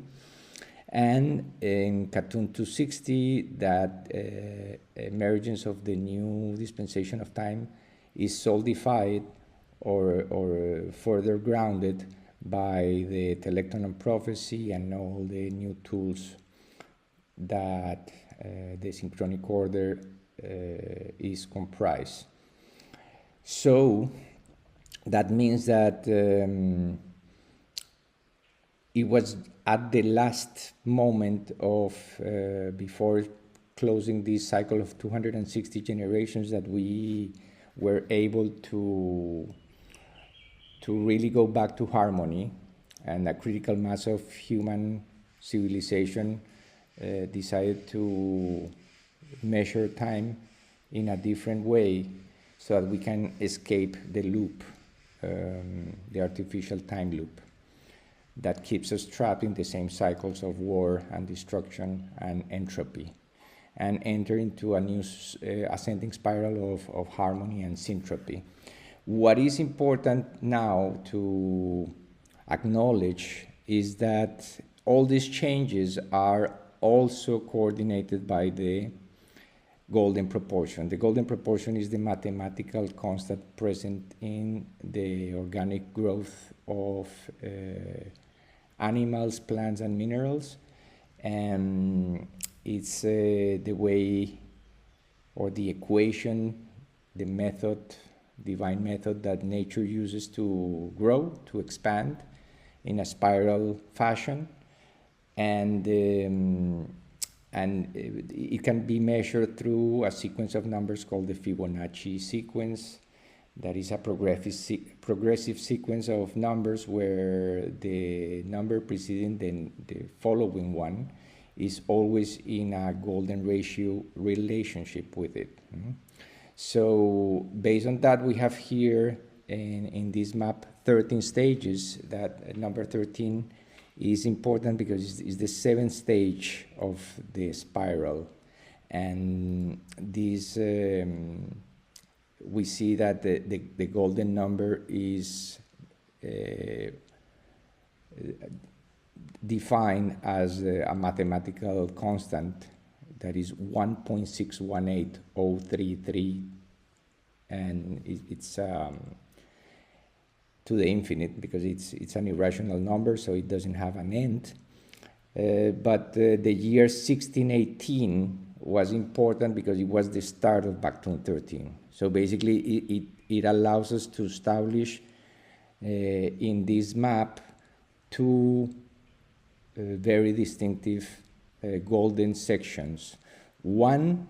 And in cartoon 260, that emergence of the new dispensation of time is solidified or further grounded by the telectron prophecy and all the new tools that the synchronic order is comprised. So that means that it was at the last moment of before closing this cycle of 260 generations that we were able to really go back to harmony, and a critical mass of human civilization decided to measure time in a different way so that we can escape the loop, the artificial time loop that keeps us trapped in the same cycles of war and destruction and entropy, and enter into a new ascending spiral of harmony and syntropy. What is important now to acknowledge is that all these changes are also coordinated by the golden proportion. The golden proportion is the mathematical constant present in the organic growth of animals, plants, and minerals. And it's the way, or the equation, the method, divine method that nature uses to grow, to expand in a spiral fashion. And it can be measured through a sequence of numbers called the Fibonacci sequence. That is a progressive sequence of numbers where the number preceding the following one is always in a golden ratio relationship with it. So based on that, we have here in this map 13 stages. That number 13 is important because it's the 7th stage of the spiral. And this, we see that the golden number is defined as a mathematical constant that is 1.618033, and it's to the infinite because it's an irrational number, so it doesn't have an end. But the year 1618 was important because it was the start of Baktun 13. So basically, it allows us to establish in this map two very distinctive golden sections. One,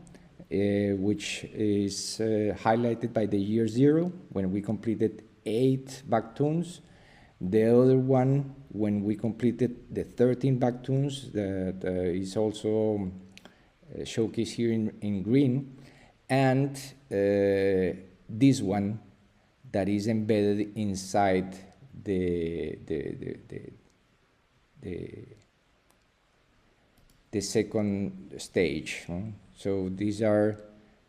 which is highlighted by the year 0, when we completed 8 Baktuns. The other one, when we completed the 13 Baktuns, that is also showcased here in green. And this one that is embedded inside the second stage. So these are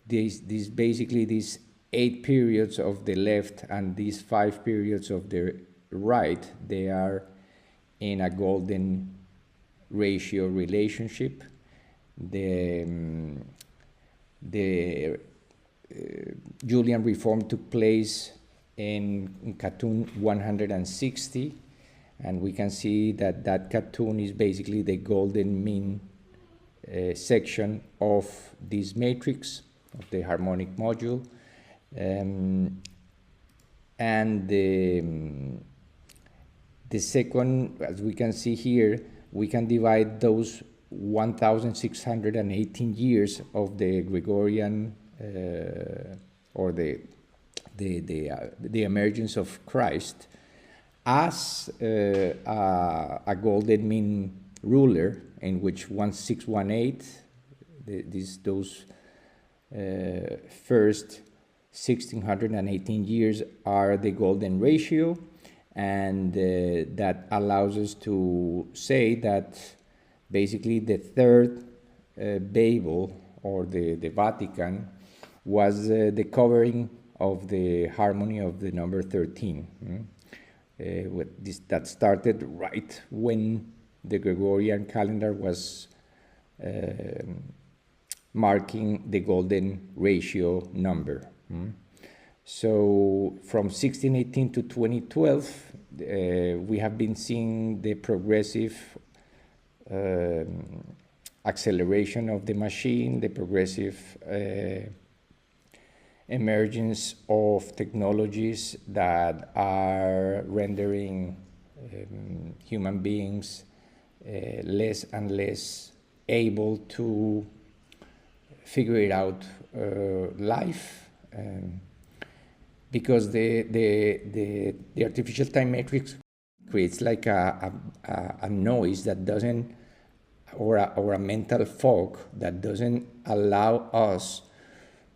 basically these 8 periods of the left and these 5 periods of the right. They are in a golden ratio relationship. The Julian reform took place in cartoon 160, and we can see that that cartoon is basically the golden mean section of this matrix of the harmonic module. And the second, as we can see here, we can divide those 1,618 years of the Gregorian or the emergence of Christ as a golden mean ruler, in which 1618, those first 1,618 years are the golden ratio, And that allows us to say that basically the third Babel, or the Vatican, was the covering of the harmony of the number 13. That started right when the Gregorian calendar was marking the golden ratio number. So from 1618 to 2012, we have been seeing the progressive acceleration of the machine, the progressive emergence of technologies that are rendering human beings less and less able to figure it out life, because the artificial time matrix creates like a noise that doesn't, or a mental fog that doesn't allow us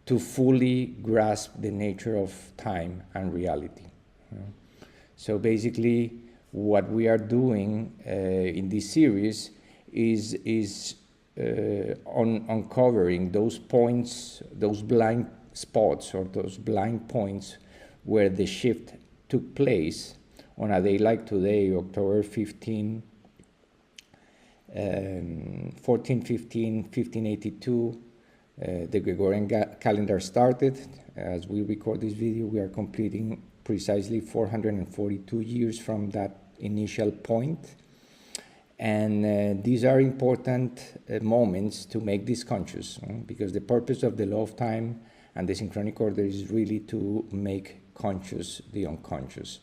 to fully grasp the nature of time and reality. So basically, what we are doing in this series is uncovering those points, those blind spots, or those blind points where the shift took place on a day like today, October 15, 1415, 1582. The Gregorian calendar started. As we record this video, we are completing precisely 442 years from that initial point. And these are important moments to make this conscious, because the purpose of the law of time and the synchronic order is really to make conscious the unconscious.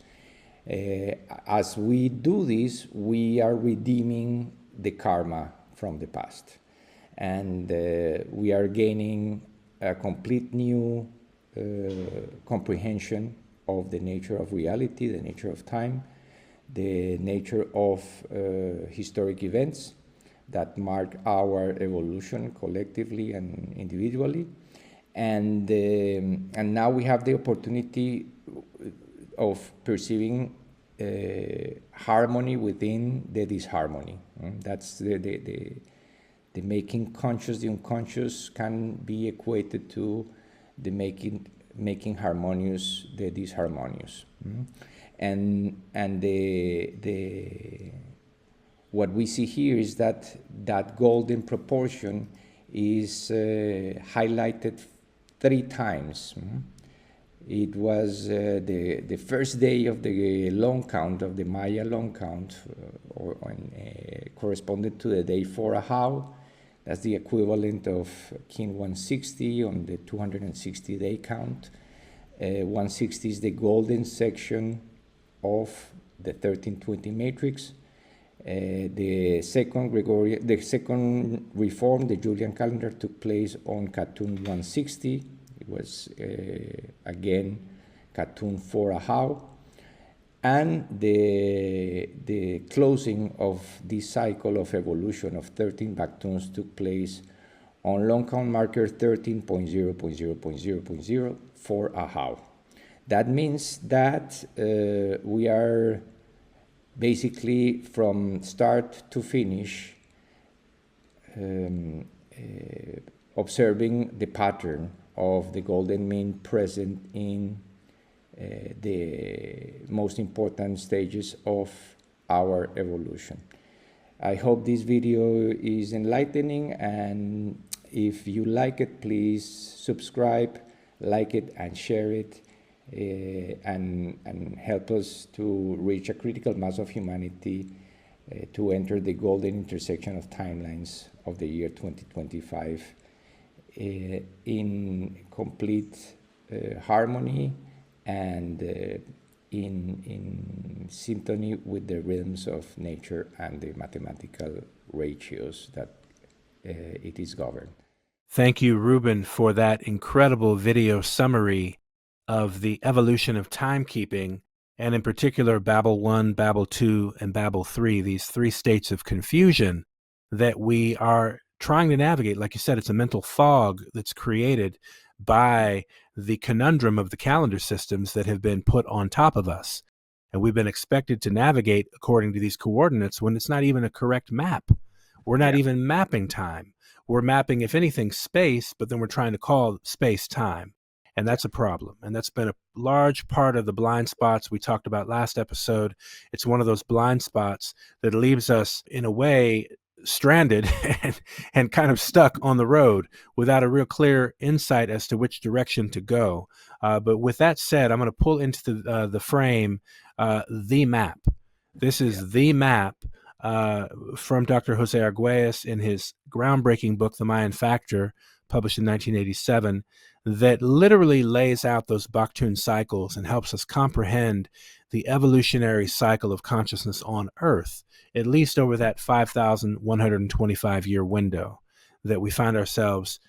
As we do this, we are redeeming the karma from the past. And we are gaining a complete new comprehension of the nature of reality, the nature of time, the nature of historic events that mark our evolution collectively and individually. And now we have the opportunity of perceiving harmony within the disharmony. That's the making conscious the unconscious can be equated to the making harmonious the disharmonious. And what we see here is that golden proportion is highlighted 3 times. It was the first day of the long count, of the Maya long count, corresponded to the day 4 Ahau. That's the equivalent of Kin 160 on the 260-day count. 160 is the golden section of the 1320 matrix. The second reform, the Julian calendar, took place on Katun 160. It was again Katun 4 Ahau. And the closing of this cycle of evolution of 13 Baktuns took place on long count marker 13.0.0.0.0 for Ahau. That means that we are basically from start to finish observing the pattern of the golden mean present in the most important stages of our evolution. I hope this video is enlightening, and if you like it, please subscribe, like it, and share it, and help us to reach a critical mass of humanity to enter the golden intersection of timelines of the year 2025 in complete harmony and in symphony with the rhythms of nature and the mathematical ratios that it is governed. Thank you, Ruben, for that incredible video summary of the evolution of timekeeping, and in particular Babel 1, Babel 2, and Babel 3, these 3 states of confusion that we are trying to navigate. Like you said, it's a mental fog that's created by the conundrum of the calendar systems that have been put on top of us. And we've been expected to navigate according to these coordinates when it's not even a correct map. We're not even mapping time. We're mapping, if anything, space, but then we're trying to call space time. And that's a problem. And that's been a large part of the blind spots we talked about last episode. It's one of those blind spots that leaves us, in a way, stranded and kind of stuck on the road without a real clear insight as to which direction to go. But with that said, I'm going to pull into the frame the map. This is the map from Dr. Jose Arguelles in his groundbreaking book, The Mayan Factor, published in 1987, that literally lays out those Baktun cycles and helps us comprehend the evolutionary cycle of consciousness on Earth, at least over that 5,125 year window that we find ourselves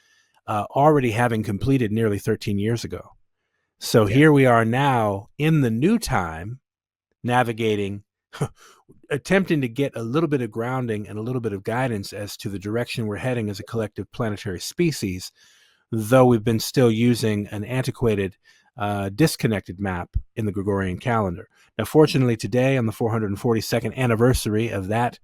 already having completed nearly 13 years ago. So here we are now in the new time, navigating, attempting to get a little bit of grounding and a little bit of guidance as to the direction we're heading as a collective planetary species, though we've been still using an antiquated, disconnected map in the Gregorian calendar. Now, fortunately, today, on the 442nd anniversary of that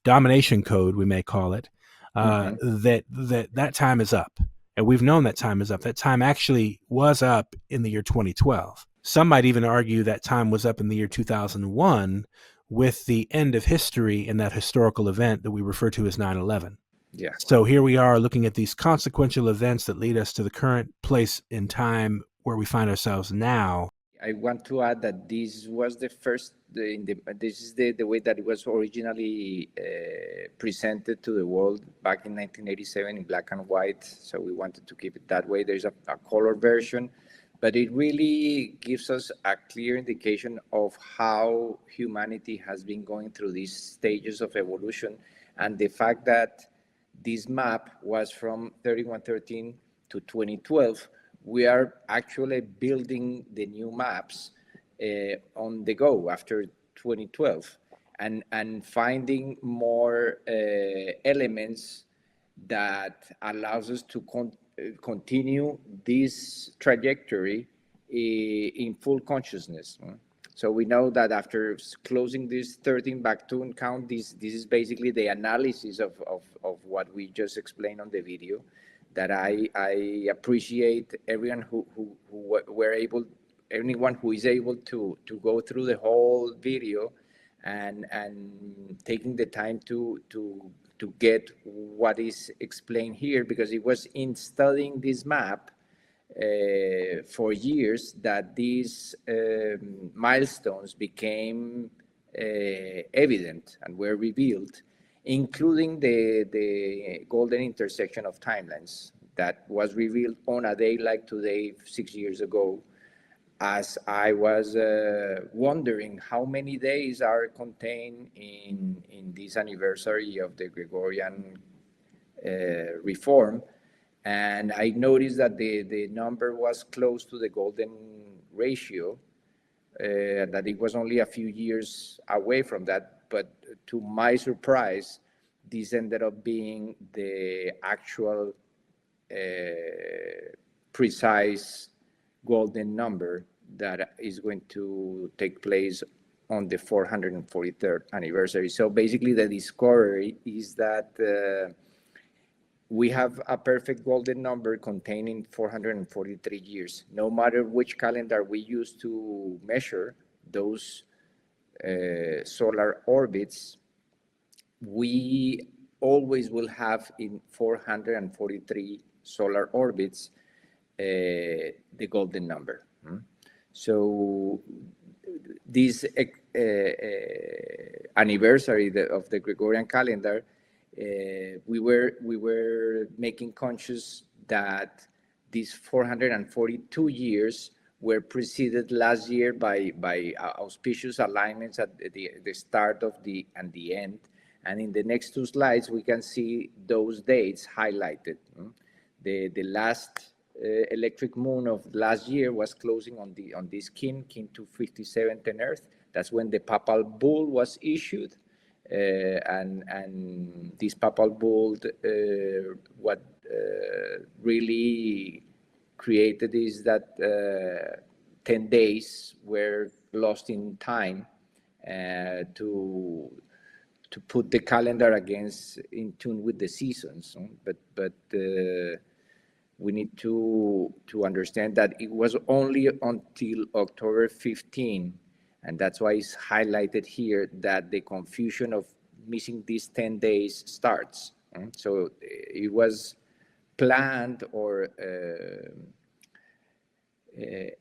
domination code, we may call it, that time is up. And we've known that time is up. That time actually was up in the year 2012. Some might even argue that time was up in the year 2001 with the end of history in that historical event that we refer to as 9/11. Yeah. So here we are looking at these consequential events that lead us to the current place in time where we find ourselves now. I want to add that this was the first, this is the way that it was originally presented to the world back in 1987 in black and white. So we wanted to keep it that way. There's a color version, but it really gives us a clear indication of how humanity has been going through these stages of evolution. And the fact that this map was from 3113 to 2012, we are actually building the new maps on the go after 2012 and finding more elements that allows us to continue this trajectory in full consciousness. So we know that after closing this 13 Baktun count, this is basically the analysis of what we just explained on the video, that I appreciate everyone who were able, anyone who is able to go through the whole video and taking the time to get what is explained here, because it was in studying this map for years that these milestones became evident and were revealed, including the golden intersection of timelines that was revealed on a day like today, 6 years ago, as I was wondering how many days are contained in this anniversary of the Gregorian reform. And I noticed that the number was close to the golden ratio, that it was only a few years away from that. But to my surprise, this ended up being the actual precise golden number that is going to take place on the 443rd anniversary. So basically the discovery is that we have a perfect golden number containing 443 years. No matter which calendar we use to measure those solar orbits, we always will have in 443 solar orbits the golden number. So this anniversary of the Gregorian calendar, we were making conscious that these 442 years were preceded last year by auspicious alignments at the start of the and the end. And in the next two slides, we can see those dates highlighted. The last electric moon of last year was closing on this kin 257 10 Earth. That's when the papal bull was issued. And this papal bull, what really created is that 10 days were lost in time to put the calendar against in tune with the seasons. But we need to understand that it was only until October 15, and that's why it's highlighted here, that the confusion of missing these 10 days starts. So it was planned or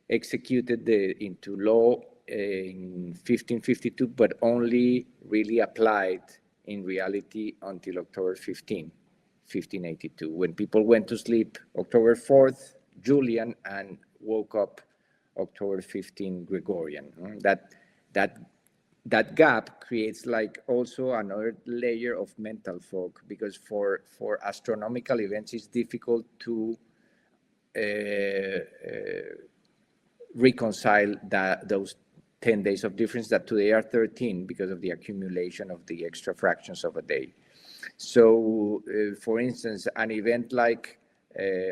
executed into law in 1552, but only really applied in reality until October 15, 1582, when people went to sleep October 4th, Julian, and woke up October 15, Gregorian. That gap creates like also another layer of mental fog, because for astronomical events, it's difficult to reconcile those 10 days of difference that today are 13 because of the accumulation of the extra fractions of a day. So, for instance, an event like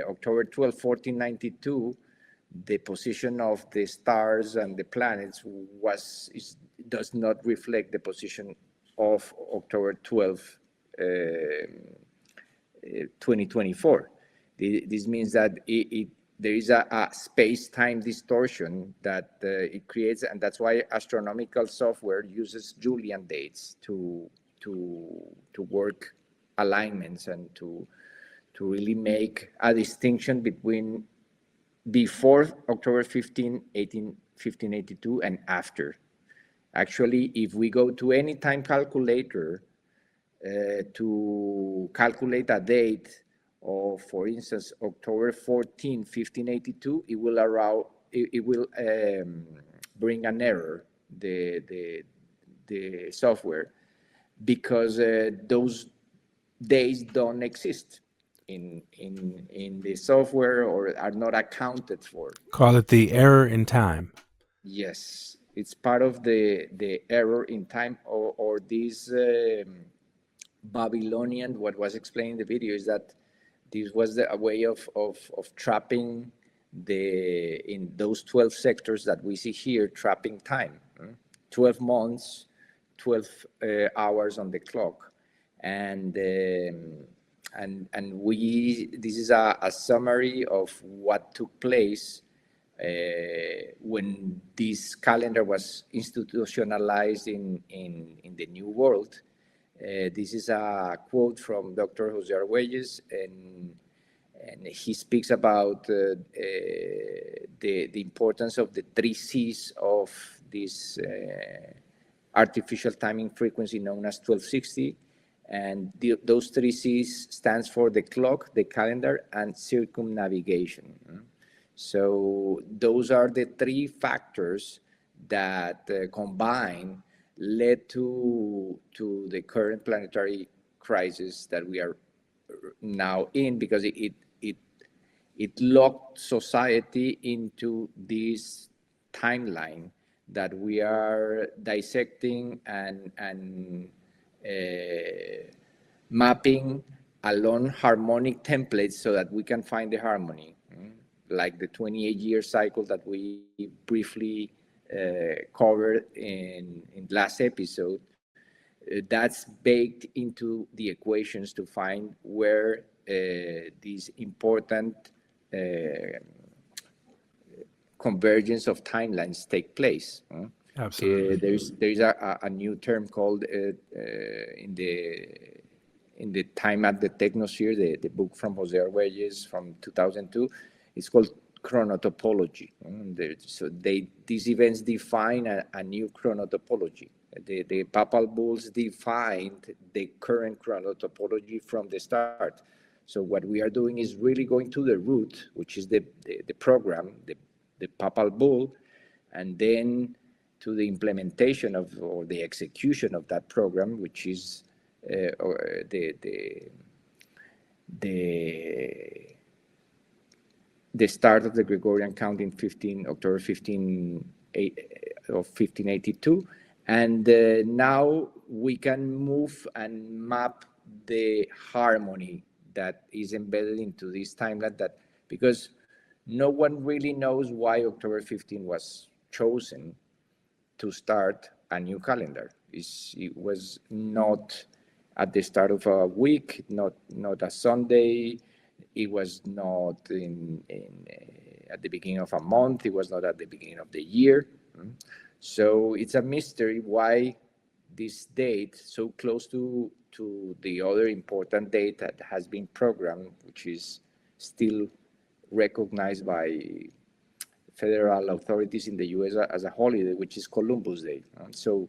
October 12, 1492, the position of the stars and the planets does not reflect the position of October 12, 2024. This means that there is a space-time distortion that it creates, and that's why astronomical software uses Julian dates to work alignments and to really make a distinction between before October 15, 1582 and after. Actually, if we go to any time calculator to calculate a date of, for instance, October 14, 1582, it will bring an error, the software, because those days don't exist in the software or are not accounted for. Call it the error in time. Yes, it's part of the error in time, or this Babylonian. What was explained in the video is that this was a way of trapping in those 12 sectors that we see here, trapping time. 12 months, 12 hours on the clock, and this is a summary of what took place when this calendar was institutionalized in the New World. This is a quote from Dr. Jose Arguelles, and he speaks about the importance of the 3 C's of this artificial timing frequency known as 1260. And those 3 C's stands for the clock, the calendar, and circumnavigation. So those are the 3 factors that combined led to the current planetary crisis that we are now in, because it locked society into this timeline that we are dissecting and mapping along harmonic templates so that we can find the harmony, like the 28-year cycle that we briefly covered in last episode. That's baked into the equations to find where these important convergence of timelines take place. Absolutely. There is a new term called in the Time at the Technosphere, the book from Jose Arguelles from 2002. It's called chronotopology. So these events define a new chronotopology. The papal bulls defined the current chronotopology from the start. So what we are doing is really going to the root, which is the program, the papal bull, and then to the implementation of, or the execution of that program, which is the start of the Gregorian count in October 1582. And now we can move and map the harmony that is embedded into this timeline, that because No one really knows why October 15 was chosen to start a new calendar. It was not at the start of a week, not a Sunday. It was not at the beginning of a month. It was not at the beginning of the year. So it's a mystery why this date, so close to the other important date that has been programmed, which is still recognized by federal authorities in the US as a holiday, which is Columbus Day. So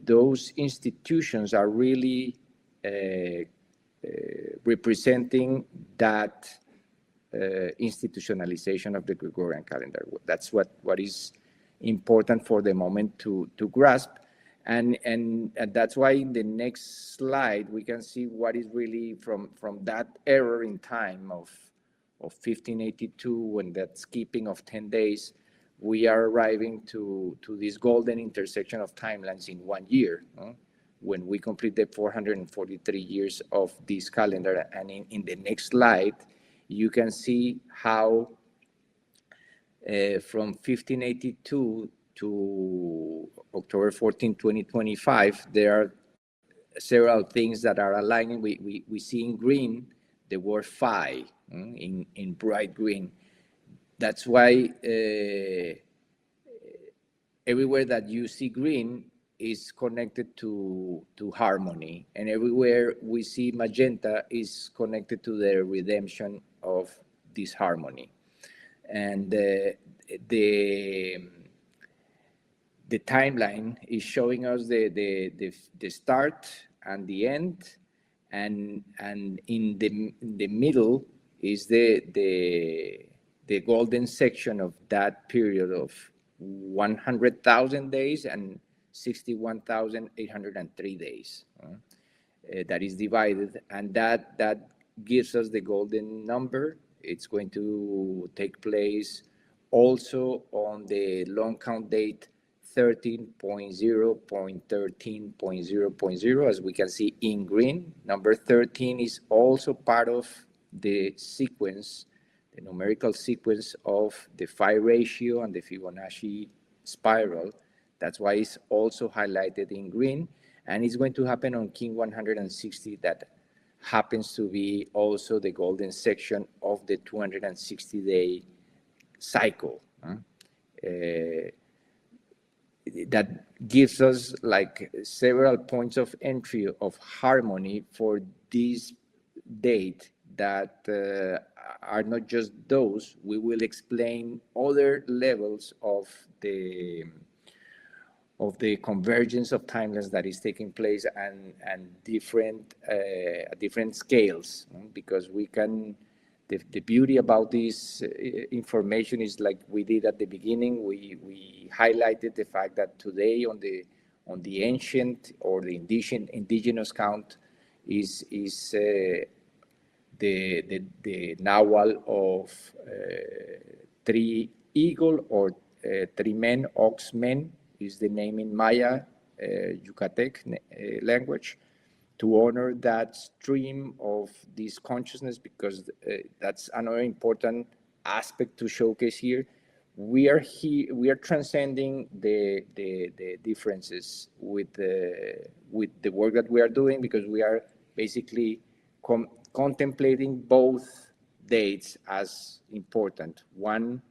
those institutions are really representing that institutionalization of the Gregorian calendar. That's what is important for the moment to grasp. And that's why in the next slide, we can see what is really from that error in time of 1582, when that skipping of 10 days, we are arriving to this golden intersection of timelines in 1 year, when we complete the 443 years of this calendar. And in the next slide, you can see how from 1582 to October 14, 2025, there are several things that are aligning. We see in green the word phi, in bright green. That's why everywhere that you see green is connected to harmony, and everywhere we see magenta is connected to the redemption of this harmony. And the timeline is showing us the start and the end, and in the middle is the golden section of that period of 100,000 days and 61,803 days. That is divided, and that gives us the golden number. It's going to take place also on the long count date 13.0.13.0.0, as we can see in green. Number 13 is also part of the sequence, the numerical sequence of the phi ratio and the Fibonacci spiral. That's why it's also highlighted in green, and it's going to happen on King 160. That happens to be also the golden section of the 260-day cycle. That gives us like several points of entry of harmony for this date that are not just those. We will explain other levels of the convergence of timelines that is taking place, and different scales, because we can. The beauty about this information is, like we did at the beginning, we highlighted the fact that today on the ancient or the indigenous count is the Nahual of 3 eagle or 3 men, ox men is the name in Maya, Yucatec language, to honor that stream of this consciousness, because that's another important aspect to showcase here. We are transcending the differences with the work that we are doing, because we are basically contemplating both dates as important. One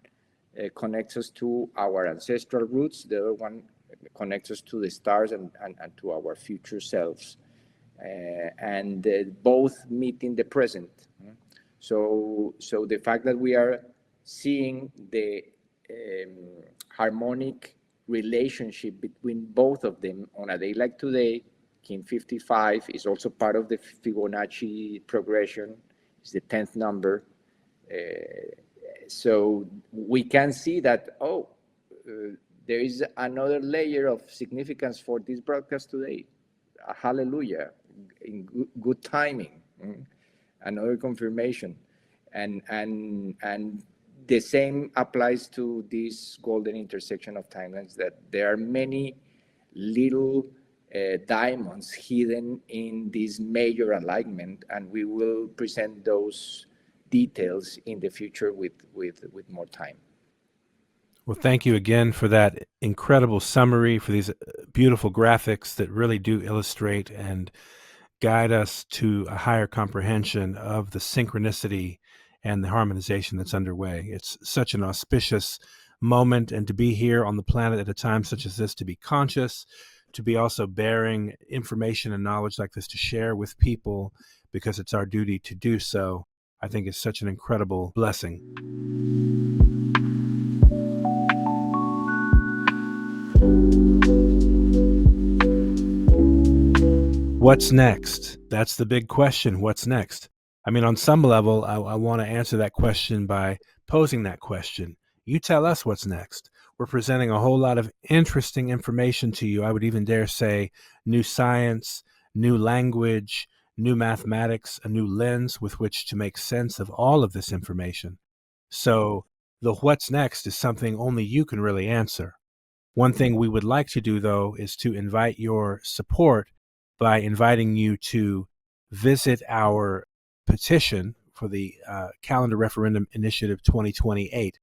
connects us to our ancestral roots, the other one connects us to the stars and to our future selves. And both meet in the present. So the fact that we are seeing the harmonic relationship between both of them on a day like today, King 55 is also part of the Fibonacci progression. It's the 10th number. So we can see that, there is another layer of significance for this broadcast today. Hallelujah. In good timing, another confirmation, and the same applies to this golden intersection of timelines, that there are many little diamonds hidden in this major alignment, and we will present details in the future with more time. Well, thank you again for that incredible summary, for these beautiful graphics that really do illustrate and guide us to a higher comprehension of the synchronicity and the harmonization that's underway. It's such an auspicious moment, and to be here on the planet at a time such as this, to be conscious, to be also bearing information and knowledge like this to share with people, because it's our duty to do so, I think is such an incredible blessing. What's next? That's the big question. What's next? I mean, on some level, I want to answer that question by posing that question. You tell us what's next. We're presenting a whole lot of interesting information to you. I would even dare say new science, new language, new mathematics, a new lens with which to make sense of all of this information. So the what's next is something only you can really answer. One thing we would like to do, though, is to invite your support by inviting you to visit our petition for the Calendar Referendum Initiative 2028.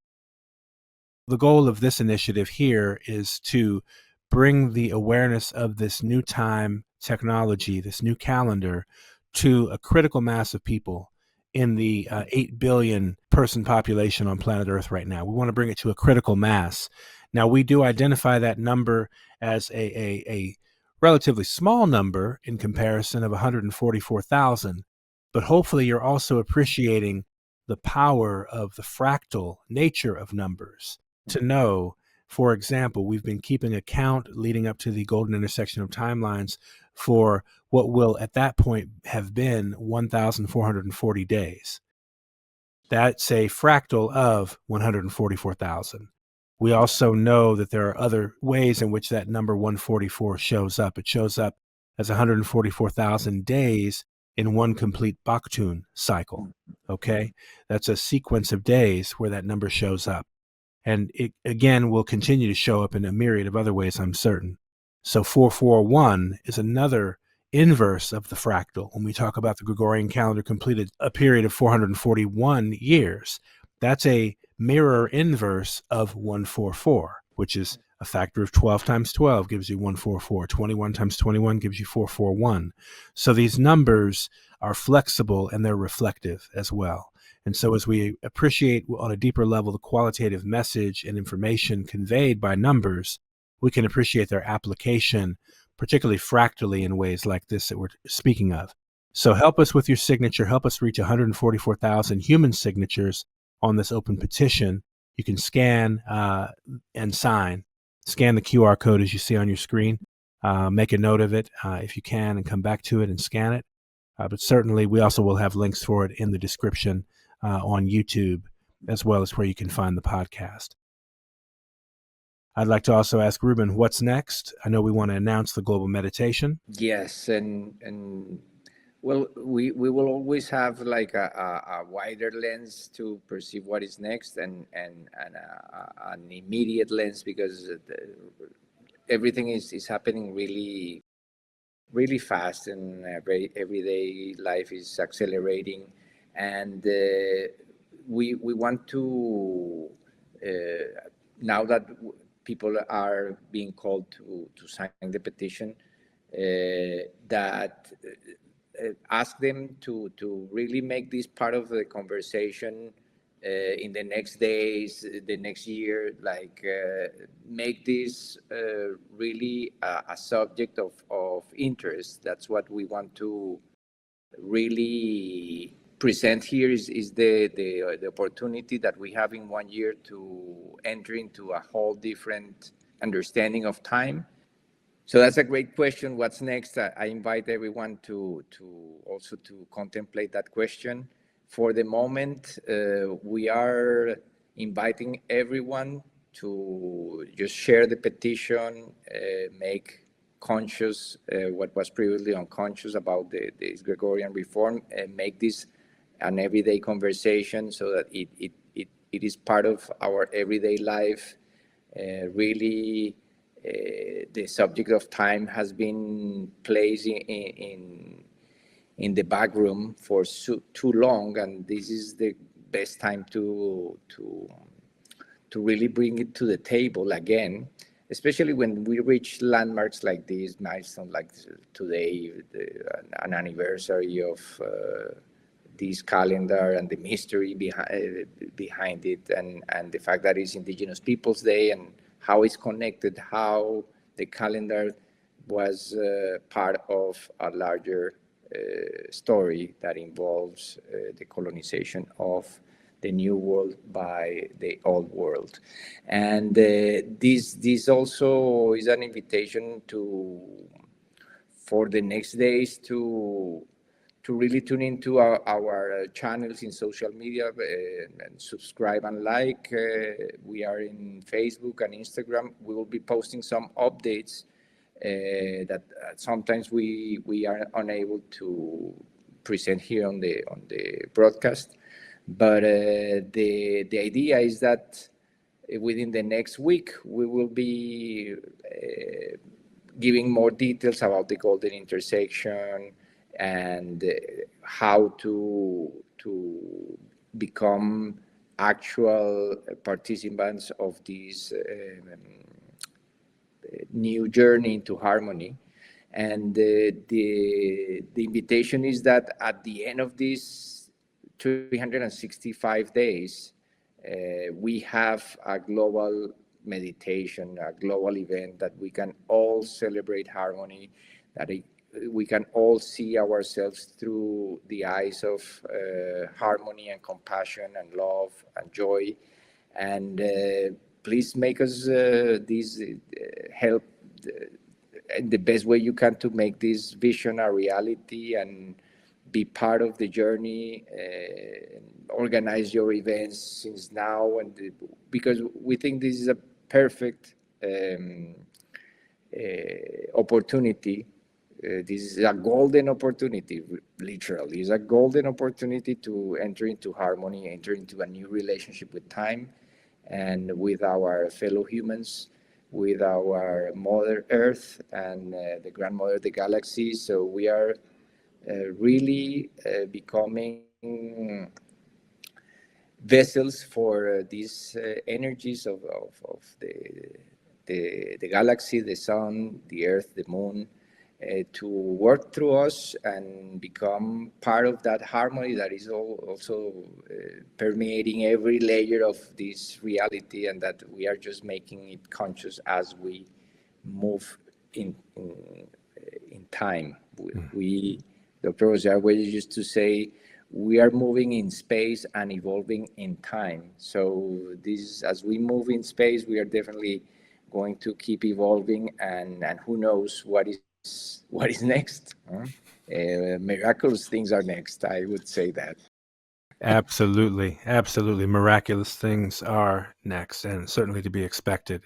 The goal of this initiative here is to bring the awareness of this new time technology, this new calendar, to a critical mass of people in the 8 billion person population on planet Earth right now. We want to bring it to a critical mass. Now, we do identify that number as a relatively small number in comparison of 144,000, but hopefully you're also appreciating the power of the fractal nature of numbers to know, for example, we've been keeping a count leading up to the golden intersection of timelines for what will at that point have been 1,440 days. That's a fractal of 144,000. We also know that there are other ways in which that number 144 shows up. It shows up as 144,000 days in one complete Baktun cycle, okay? That's a sequence of days where that number shows up. And it, again, will continue to show up in a myriad of other ways, I'm certain. So 441 is another inverse of the fractal. When we talk about the Gregorian calendar completed a period of 441 years, that's a mirror inverse of 144, which is a factor of 12 times 12 gives you 144. 21 times 21 gives you 441. So these numbers are flexible and they're reflective as well. And so as we appreciate on a deeper level the qualitative message and information conveyed by numbers, we can appreciate their application, particularly fractally in ways like this that we're speaking of. So help us with your signature. Help us reach 144,000 human signatures on this open petition. You can scan and sign. Scan the QR code as you see on your screen. Make a note of it if you can and come back to it and scan it. But certainly we also will have links for it in the description on YouTube, as well as where you can find the podcast. I'd like to also ask Ruben, what's next? I know we want to announce the global meditation. Yes, and well, we will always have like a wider lens to perceive what is next, and an immediate lens, because everything is happening really, really fast, and everyday life is accelerating, and we want to now that people are being called to sign the petition, that ask them to really make this part of the conversation in the next days, the next year, like make this really a subject of interest. That's what we want to really present here, is the opportunity that we have in 1 year to enter into a whole different understanding of time. So that's a great question. What's next? I invite everyone to also to contemplate that question. For the moment, we are inviting everyone to just share the petition, make conscious what was previously unconscious about this Gregorian reform, and make this an everyday conversation so that it is part of our everyday life. Really, the subject of time has been placed in in the back room for too long, and this is the best time to really bring it to the table again, especially when we reach landmarks like this, milestone like today, an anniversary of this calendar and the mystery behind it, and the fact that it's Indigenous Peoples Day and how it's connected, how the calendar was part of a larger story that involves the colonization of the New World by the Old World. And this also is an invitation for the next days to really tune into our channels in social media and subscribe and like. We are in Facebook and Instagram. We will be posting some updates that sometimes we are unable to present here on the broadcast. But the idea is that within the next week, we will be giving more details about the golden intersection and how to become actual participants of this new journey into harmony. And the invitation is that at the end of these 365 days, we have a global meditation, a global event that we can all celebrate harmony, that we can all see ourselves through the eyes of harmony and compassion and love and joy. And please make us help in the best way you can to make this vision a reality and be part of the journey. Organize your events since now, and because we think this is a perfect opportunity. This is a golden opportunity, literally. It's a golden opportunity to enter into harmony, enter into a new relationship with time and with our fellow humans, with our Mother Earth and the grandmother of the galaxy. So we are really becoming vessels for these energies of the galaxy, the sun, the earth, the moon, to work through us and become part of that harmony that is also permeating every layer of this reality, and that we are just making it conscious as we move in time. We Dr. Rosier used to say, we are moving in space and evolving in time. So this, as we move in space, we are definitely going to keep evolving, and who knows what is next. Miraculous things are next, I would say that. Absolutely. Miraculous things are next, and certainly to be expected.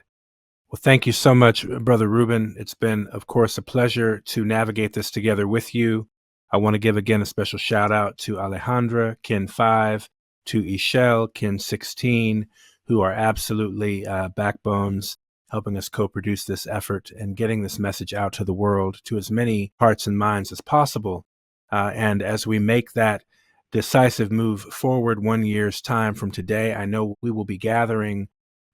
Well, thank you so much, Brother Ruben. It's been, of course, a pleasure to navigate this together with you. I want to give again a special shout out to Alejandra, Kin 5, to Ishel, Kin 16, who are absolutely backbones, helping us co-produce this effort and getting this message out to the world, to as many hearts and minds as possible. And as we make that decisive move forward 1 year's time from today, I know we will be gathering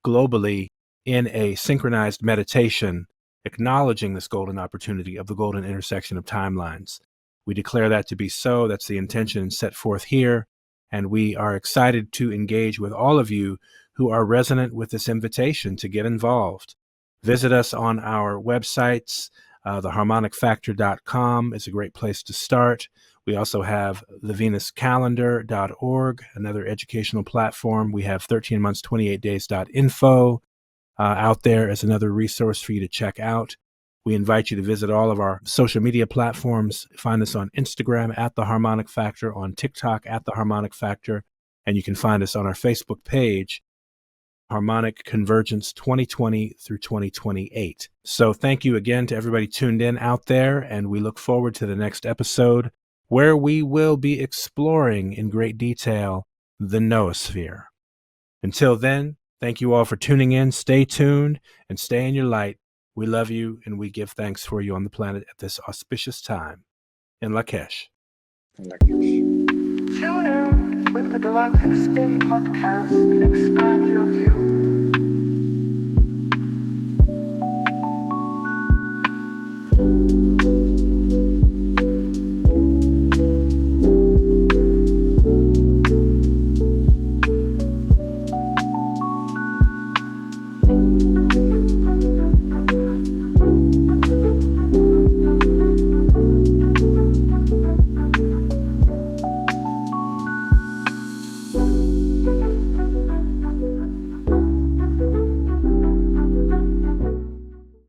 globally in a synchronized meditation, acknowledging this golden opportunity of the golden intersection of timelines. We declare that to be so. That's the intention set forth here. And we are excited to engage with all of you who are resonant with this invitation to get involved. Visit us on our websites. theharmonicfactor.com is a great place to start. We also have thevenuscalendar.org, another educational platform. We have 13months28days.info out there as another resource for you to check out. We invite you to visit all of our social media platforms. Find us on Instagram at The Harmonic Factor, on TikTok at The Harmonic Factor, and you can find us on our Facebook page, Harmonic Convergence 2020 through 2028. So thank you again to everybody tuned in out there, and we look forward to the next episode where we will be exploring in great detail the noosphere. Until then, thank you all for tuning in. Stay tuned and stay in your light. We love you, and we give thanks for you on the planet at this auspicious time. In Lakesh. Like yours. Tune in with the Galactic Spin podcast and expand your view.